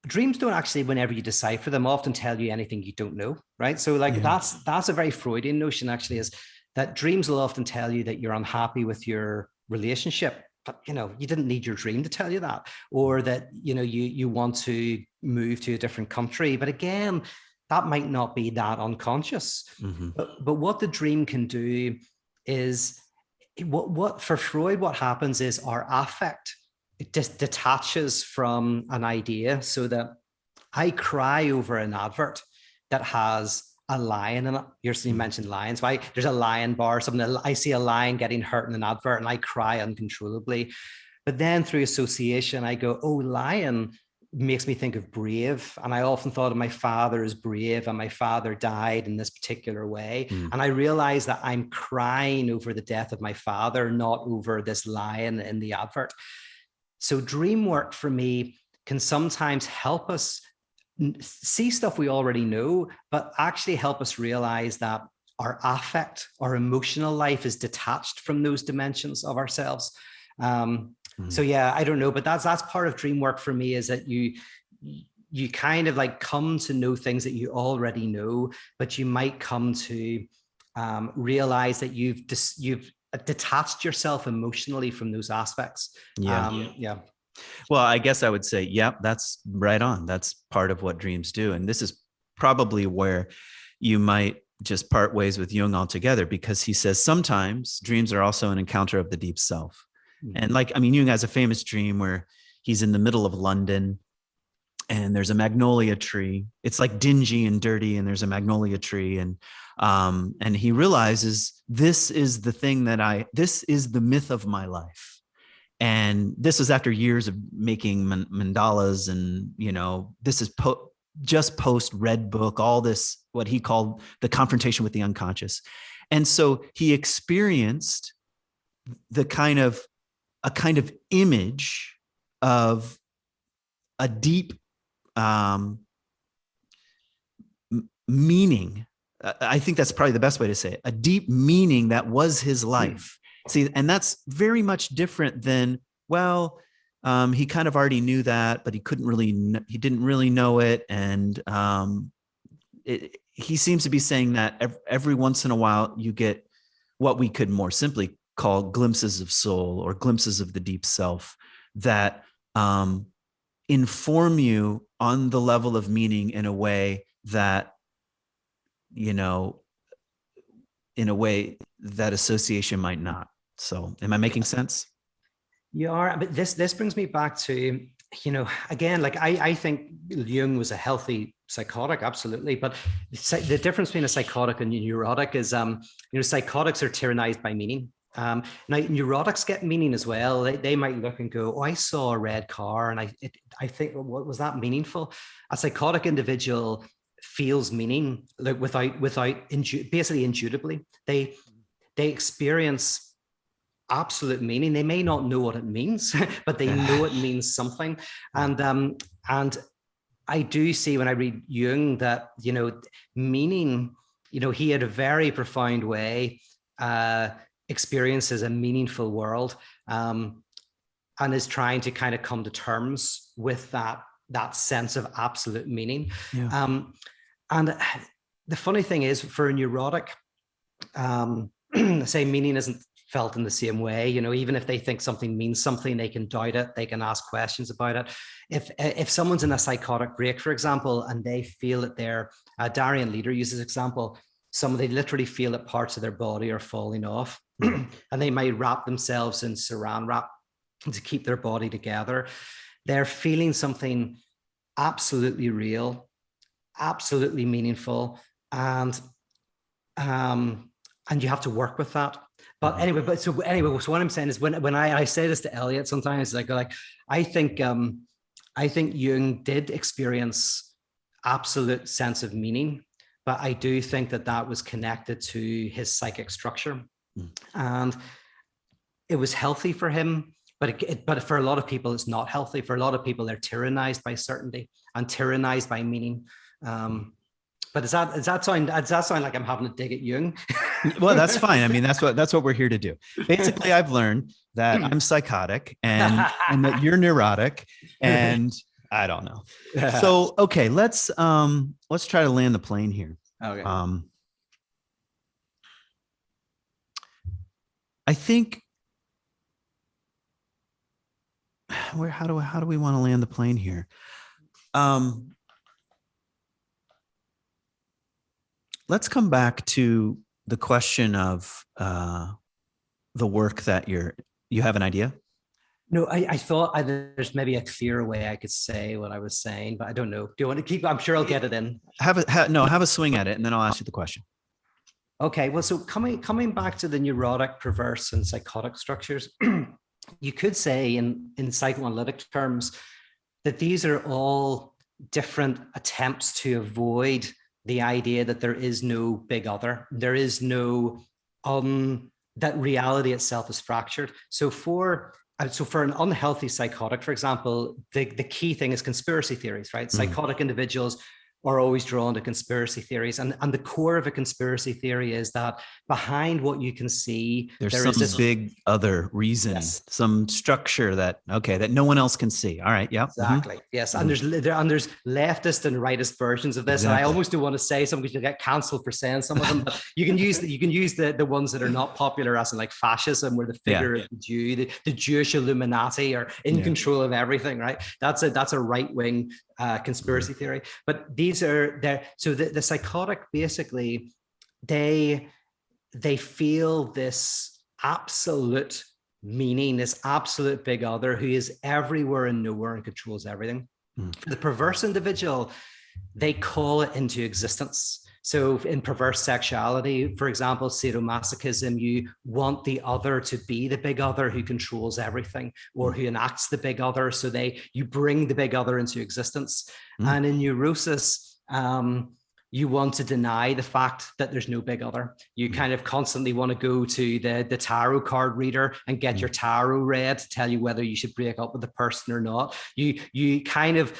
Speaker 2: dreams don't actually, whenever you decipher them, often tell you anything you don't know, right? So that's a very Freudian notion, actually, is that dreams will often tell you that you're unhappy with your relationship, but you didn't need your dream to tell you that, or that you want to move to a different country. But again, that might not be that unconscious. Mm-hmm. But what the dream can do is what for Freud, what happens is our affect, it just detaches from an idea, so that I cry over an advert that has a lion in it. You mentioned lions, right? There's a lion bar, something. I see a lion getting hurt in an advert and I cry uncontrollably. But then through association, I go, oh, lion makes me think of brave. And I often thought of my father as brave, and my father died in this particular way. And I realized that I'm crying over the death of my father, not over this lion in the advert. So dream work for me can sometimes help us see stuff we already know, but actually help us realize that our affect, our emotional life is detached from those dimensions of ourselves. So yeah, I don't know, but that's part of dream work for me, is that you kind of like come to know things that you already know, but you might come to realize that you've detached yourself emotionally from those aspects.
Speaker 3: Well, I guess I would say, that's right on. That's part of what dreams do. And this is probably where you might just part ways with Jung altogether, because he says sometimes dreams are also an encounter of the deep self. And Jung has a famous dream where he's in the middle of London and there's a magnolia tree. It's like dingy and dirty, and there's a magnolia tree. And he realizes this is the thing this is the myth of my life. And this is after years of making mandalas, and, this is just post Red Book, all this, what he called the confrontation with the unconscious. And so he experienced a kind of image of a deep meaning. I think that's probably the best way to say it. A deep meaning that was his life. See, and that's very much different than, he kind of already knew that, but he didn't really know it. And he seems to be saying that every once in a while you get what we could more simply call glimpses of soul, or glimpses of the deep self, that inform you on the level of meaning in a way that, in a way that association might not. So am I making sense?
Speaker 2: You are, but this brings me back to, again, like I think Jung was a healthy psychotic, absolutely. But the difference between a psychotic and a neurotic is, psychotics are tyrannized by meaning. Now, neurotics get meaning as well. They might look and go, oh, I saw a red car, and I think, well, what was that meaningful? A psychotic individual feels meaning, like without basically intuitively. They experience absolute meaning. They may not know what it means, but they know it means something. And I do see when I read Jung that, meaning, he had a very profound way experiences a meaningful world, and is trying to kind of come to terms with that sense of absolute meaning. And the funny thing is, for a neurotic, say meaning isn't felt in the same way. Even if they think something means something, they can doubt it. They can ask questions about it. If someone's in a psychotic break, for example, and they feel that their Darian Leader uses example, they literally feel that parts of their body are falling off, and they might wrap themselves in saran wrap to keep their body together. They're feeling something absolutely real, absolutely meaningful, and you have to work with that. But anyway, so what I'm saying is, when I say this to Elliot, sometimes I go like, I think Jung did experience absolute sense of meaning, but I do think that was connected to his psychic structure, and it was healthy for him. But for a lot of people, it's not healthy. For a lot of people, they're tyrannized by certainty and tyrannized by meaning. But does that sound like I'm having a dig at Jung?
Speaker 3: Well, that's fine. I mean, that's what we're here to do. Basically, I've learned that I'm psychotic and that you're neurotic, and I don't know. So, okay, let's try to land the plane here.
Speaker 2: Okay.
Speaker 3: I think how do we want to land the plane here? Let's come back to the question of the work that you have an idea?
Speaker 2: No, I thought there's maybe a clearer way I could say what I was saying, but I don't know. Do you want to keep? I'm sure I'll get it in.
Speaker 3: Have a swing at it, and then I'll ask you the question.
Speaker 2: Okay. Well, so coming back to the neurotic, perverse, and psychotic structures, you could say in psychoanalytic terms that these are all different attempts to avoid the idea that there is no big other. There is no that reality itself is fractured. So for an unhealthy psychotic, for example, the key thing is conspiracy theories, right? Psychotic individuals are always drawn to conspiracy theories. And the core of a conspiracy theory is that behind what you can see,
Speaker 3: there's some big other reason,
Speaker 2: yes,
Speaker 3: some structure that no one else can see. All right. Yeah.
Speaker 2: Exactly. Yes. And there's leftist and rightist versions of this. Exactly. And I almost don't want to say some because you'll get cancelled for saying some of them, but you can use the ones that are not popular, as in like fascism, where the figure of the Jew, the Jewish Illuminati are in control of everything, right? That's a right-wing conspiracy theory. But these are there. So the psychotic, basically, they feel this absolute meaning, this absolute big other who is everywhere and nowhere and controls everything. For the perverse individual, they call it into existence. So in perverse sexuality, for example, sadomasochism, you want the other to be the big other who controls everything, or who enacts the big other. So you bring the big other into existence. And in neurosis, you want to deny the fact that there's no big other. You kind of constantly want to go to the tarot card reader and get your tarot read to tell you whether you should break up with the person or not. You kind of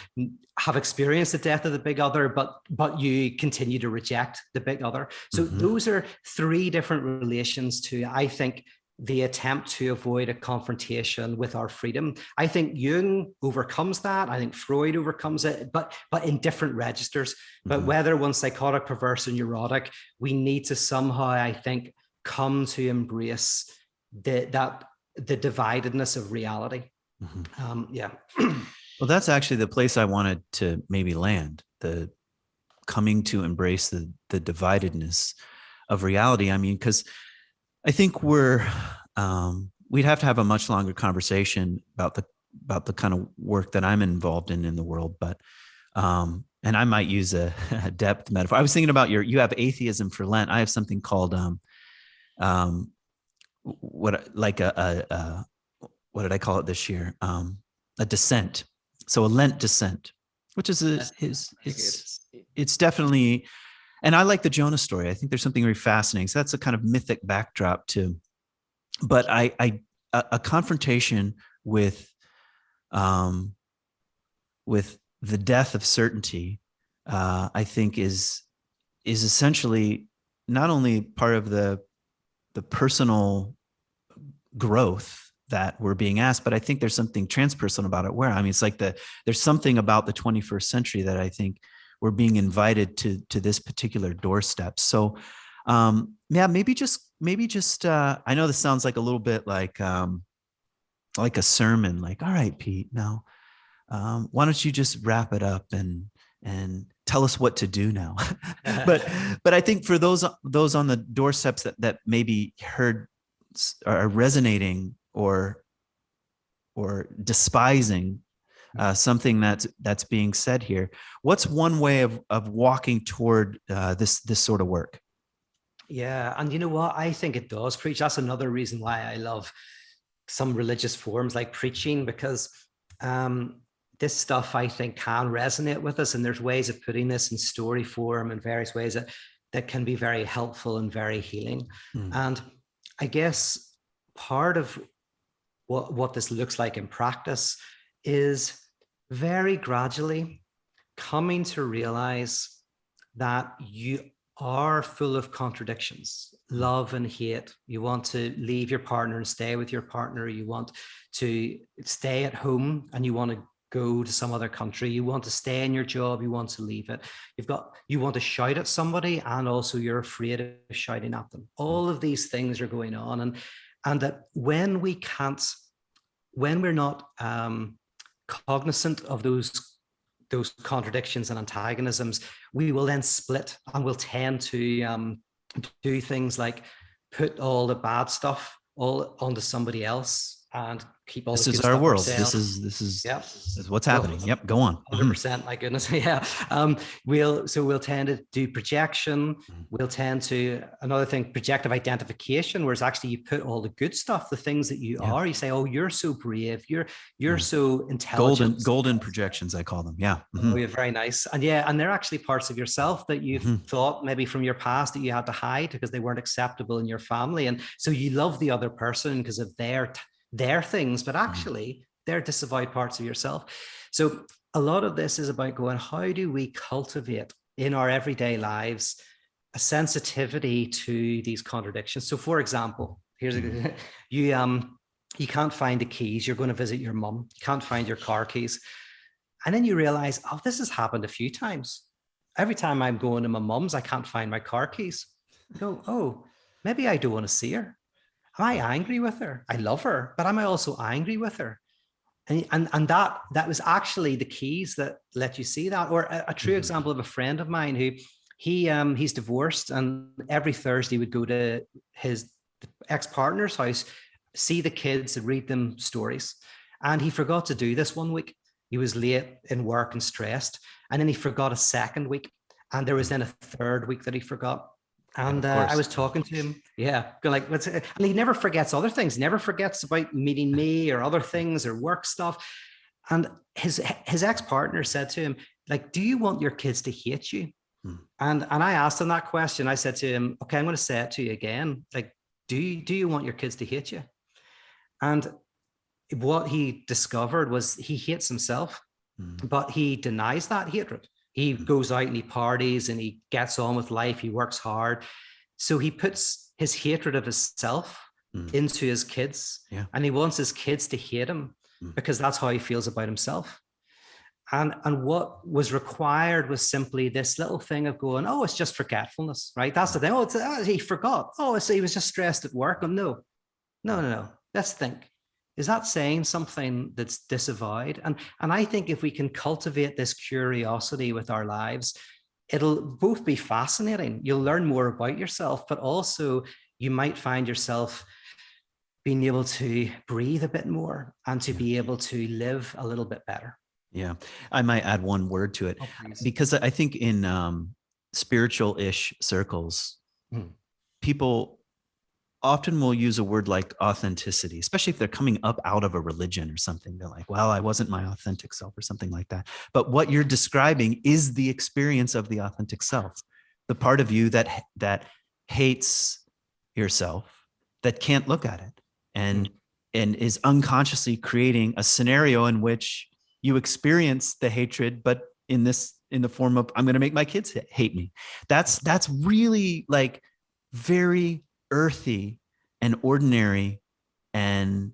Speaker 2: have experienced the death of the big other, but you continue to reject the big other. So those are three different relations to, I think, the attempt to avoid a confrontation with our freedom. I think Jung overcomes that. I think Freud overcomes it, but in different registers. But whether one's psychotic, perverse, or neurotic, we need to somehow, I think, come to embrace the dividedness of reality.
Speaker 3: Well, that's actually the place I wanted to maybe land, the coming to embrace the dividedness of reality. I mean, because I think we'd have to have a much longer conversation about the kind of work that I'm involved in the world, but and I might use a depth metaphor. I was thinking about you have atheism for Lent. I have something called what did I call it this year? A descent. So a Lent descent, which is it's definitely. And I like the Jonah story. I think there's something very fascinating. So that's a kind of mythic backdrop to, but a confrontation with the death of certainty, I think is essentially not only part of the personal growth that we're being asked, but I think there's something transpersonal about it. Where I mean, it's like there's something about the 21st century that I think we're being invited to this particular doorstep. So maybe just maybe just I know this sounds like a little bit like a sermon, like, all right, Pete, now why don't you just wrap it up and tell us what to do now? but I think for those on the doorsteps that maybe heard are resonating or despising something that's being said here, what's one way of walking toward this sort of work?
Speaker 2: Yeah, and you know what? I think it does preach. That's another reason why I love some religious forms like preaching, because this stuff I think can resonate with us, and there's ways of putting this in story form and various ways that can be very helpful and very healing. And I guess part of what this looks like in practice is very gradually coming to realize that you are full of contradictions, love and hate. You want to leave your partner and stay with your partner. You want to stay at home and you want to go to some other country. You want to stay in your job. You want to leave it. You want to shout at somebody, and also you're afraid of shouting at them. All of these things are going on. And that when we're not cognizant of those contradictions and antagonisms, we will then split, and we'll tend to do things like put all the bad stuff all onto somebody else and keep all
Speaker 3: this
Speaker 2: the
Speaker 3: is
Speaker 2: good
Speaker 3: our
Speaker 2: stuff
Speaker 3: world.
Speaker 2: ourselves.
Speaker 3: This is what's happening. Yep, go on.
Speaker 2: 100%. My goodness. Yeah. We'll tend to do projection. We'll tend to, another thing, projective identification, whereas actually you put all the good stuff, the things that you are. You say, oh, you're so brave. You're so intelligent.
Speaker 3: Golden projections, I call them. Yeah.
Speaker 2: Oh, yeah, very nice. And they're actually parts of yourself that you've thought maybe from your past that you had to hide because they weren't acceptable in your family. And so you love the other person because of their things, but actually they're disavowed parts of yourself. So a lot of this is about going, how do we cultivate in our everyday lives a sensitivity to these contradictions? So for example, here's you can't find the keys. You're going to visit your mum. You can't find your car keys. And then you realize, oh, this has happened a few times. Every time I'm going to my mum's, I can't find my car keys. I go, oh, maybe I don't want to see her. Am I angry with her? I love her, but am I also angry with her? And that was actually the keys that let you see that. Or a true example of a friend of mine who he's divorced, and every Thursday would go to his ex-partner's house, see the kids and read them stories. And he forgot to do this one week. He was late in work and stressed. And then he forgot a second week. And there was then a third week that he forgot. And I was talking to him, like, and he never forgets other things. Never forgets about meeting me or other things or work stuff. And his ex-partner said to him, like, do you want your kids to hate you? And I asked him that question. I said to him, okay, I'm going to say it to you again. Like, do you want your kids to hate you? And what he discovered was he hates himself, but he denies that hatred. He goes out and he parties and he gets on with life. He works hard. So he puts his hatred of himself into his kids, and he wants his kids to hate him because that's how he feels about himself. And what was required was simply this little thing of going, oh, it's just forgetfulness, right? That's the thing. Oh, he forgot. Oh, so he was just stressed at work. No. Let's think. Is that saying something that's disavowed? And I think if we can cultivate this curiosity with our lives, it'll both be fascinating. You'll learn more about yourself, but also you might find yourself being able to breathe a bit more and to be able to live a little bit better.
Speaker 3: Yeah, I might add one word to it, because I think in spiritual-ish circles, people often will use a word like authenticity, especially if they're coming up out of a religion or something. They're like, well, I wasn't my authentic self or something like that. But what you're describing is the experience of the authentic self, the part of you that hates yourself, that can't look at it, and is unconsciously creating a scenario in which you experience the hatred, but in the form of, I'm going to make my kids hate me. That's really like very earthy and ordinary and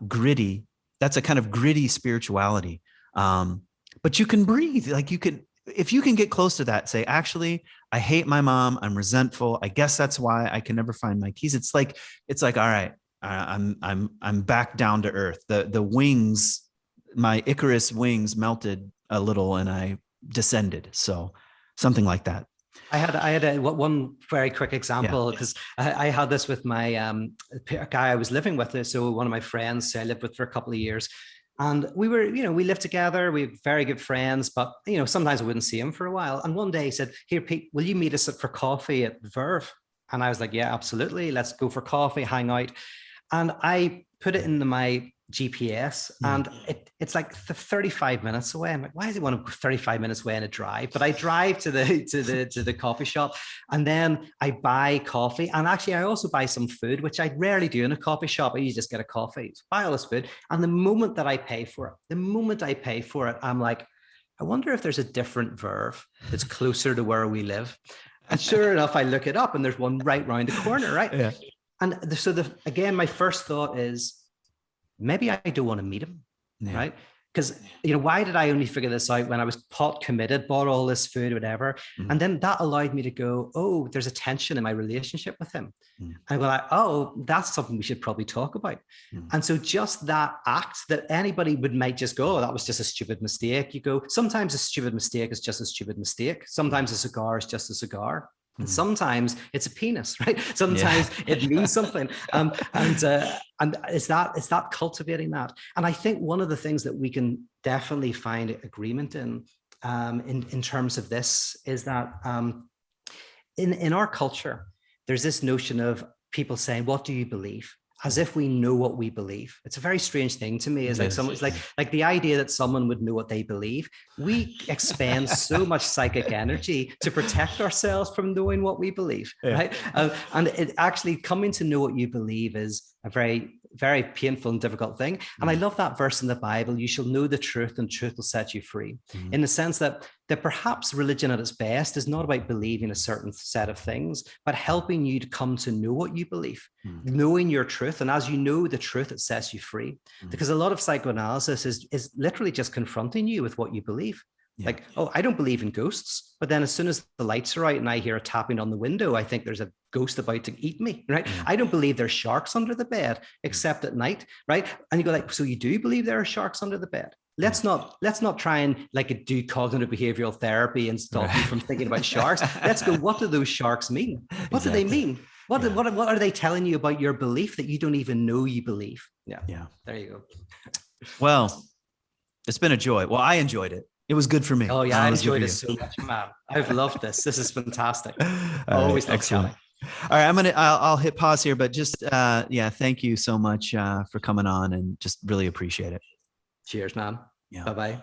Speaker 3: gritty. That's a kind of gritty spirituality. But you can breathe, like you can, if you can get close to that, say, actually, I hate my mom. I'm resentful. I guess that's why I can never find my keys. It's like, all right, I'm back down to earth. The wings, my Icarus wings melted a little and I descended. So something like that.
Speaker 2: I had one very quick example, because I had this with my guy I was living with. So one of my friends I lived with for a couple of years. And we were, we lived together. We were very good friends, but, sometimes I wouldn't see him for a while. And one day he said, "Here, Pete, will you meet us for coffee at Verve?" And I was like, "Yeah, absolutely. Let's go for coffee, hang out." And I put it into my GPS, and it's like 35 minutes away. I'm like, why does he want to go 35 minutes away in a drive? But I drive to the coffee shop, and then I buy coffee. And actually, I also buy some food, which I rarely do in a coffee shop. I usually just get a coffee, buy all this food. And the moment I pay for it, I'm like, I wonder if there's a different Verve that's closer to where we live. And sure enough, I look it up, and there's one right round the corner, right?
Speaker 3: Yeah.
Speaker 2: And so again, my first thought is, maybe I don't want to meet him, right? Because, why did I only figure this out when I was pot committed, bought all this food, whatever? And then that allowed me to go, oh, there's a tension in my relationship with him. And I go like, oh, that's something we should probably talk about. And so just that act that anybody might just go, oh, that was just a stupid mistake. You go, sometimes a stupid mistake is just a stupid mistake. Sometimes a cigar is just a cigar. And sometimes it's a penis, right? Sometimes it means something. And it's that cultivating that. And I think one of the things that we can definitely find agreement in terms of this is that in our culture, there's this notion of people saying, "What do you believe?" As if we know what we believe. It's a very strange thing to me. It's like someone's like the idea that someone would know what they believe. We expend so much psychic energy to protect ourselves from knowing what we believe, right? And it actually coming to know what you believe is a very, very painful and difficult thing. And I love that verse in the Bible: "You shall know the truth, and truth will set you free." In the sense that perhaps religion at its best is not about believing a certain set of things, but helping you to come to know what you believe, knowing your truth. And as you know the truth, it sets you free. Because a lot of psychoanalysis is literally just confronting you with what you believe. Like, oh, I don't believe in ghosts. But then as soon as the lights are out and I hear a tapping on the window, I think there's a ghost about to eat me, right? I don't believe there's sharks under the bed, except at night, right? And you go like, so you do believe there are sharks under the bed? Let's not try and do cognitive behavioral therapy and stop you from thinking about sharks. Let's go, what do those sharks mean? What do they mean? What are they telling you about your belief that you don't even know you believe? Yeah. There you go.
Speaker 3: Well, it's been a joy. Well, I enjoyed it. It was good for me.
Speaker 2: Oh yeah, I enjoyed it so much, man. I've loved this. This is fantastic. Always love chatting.
Speaker 3: All right, I'll hit pause here, but just thank you so much for coming on, and just really appreciate it.
Speaker 2: Cheers, man.
Speaker 3: Yeah.
Speaker 2: Bye-bye.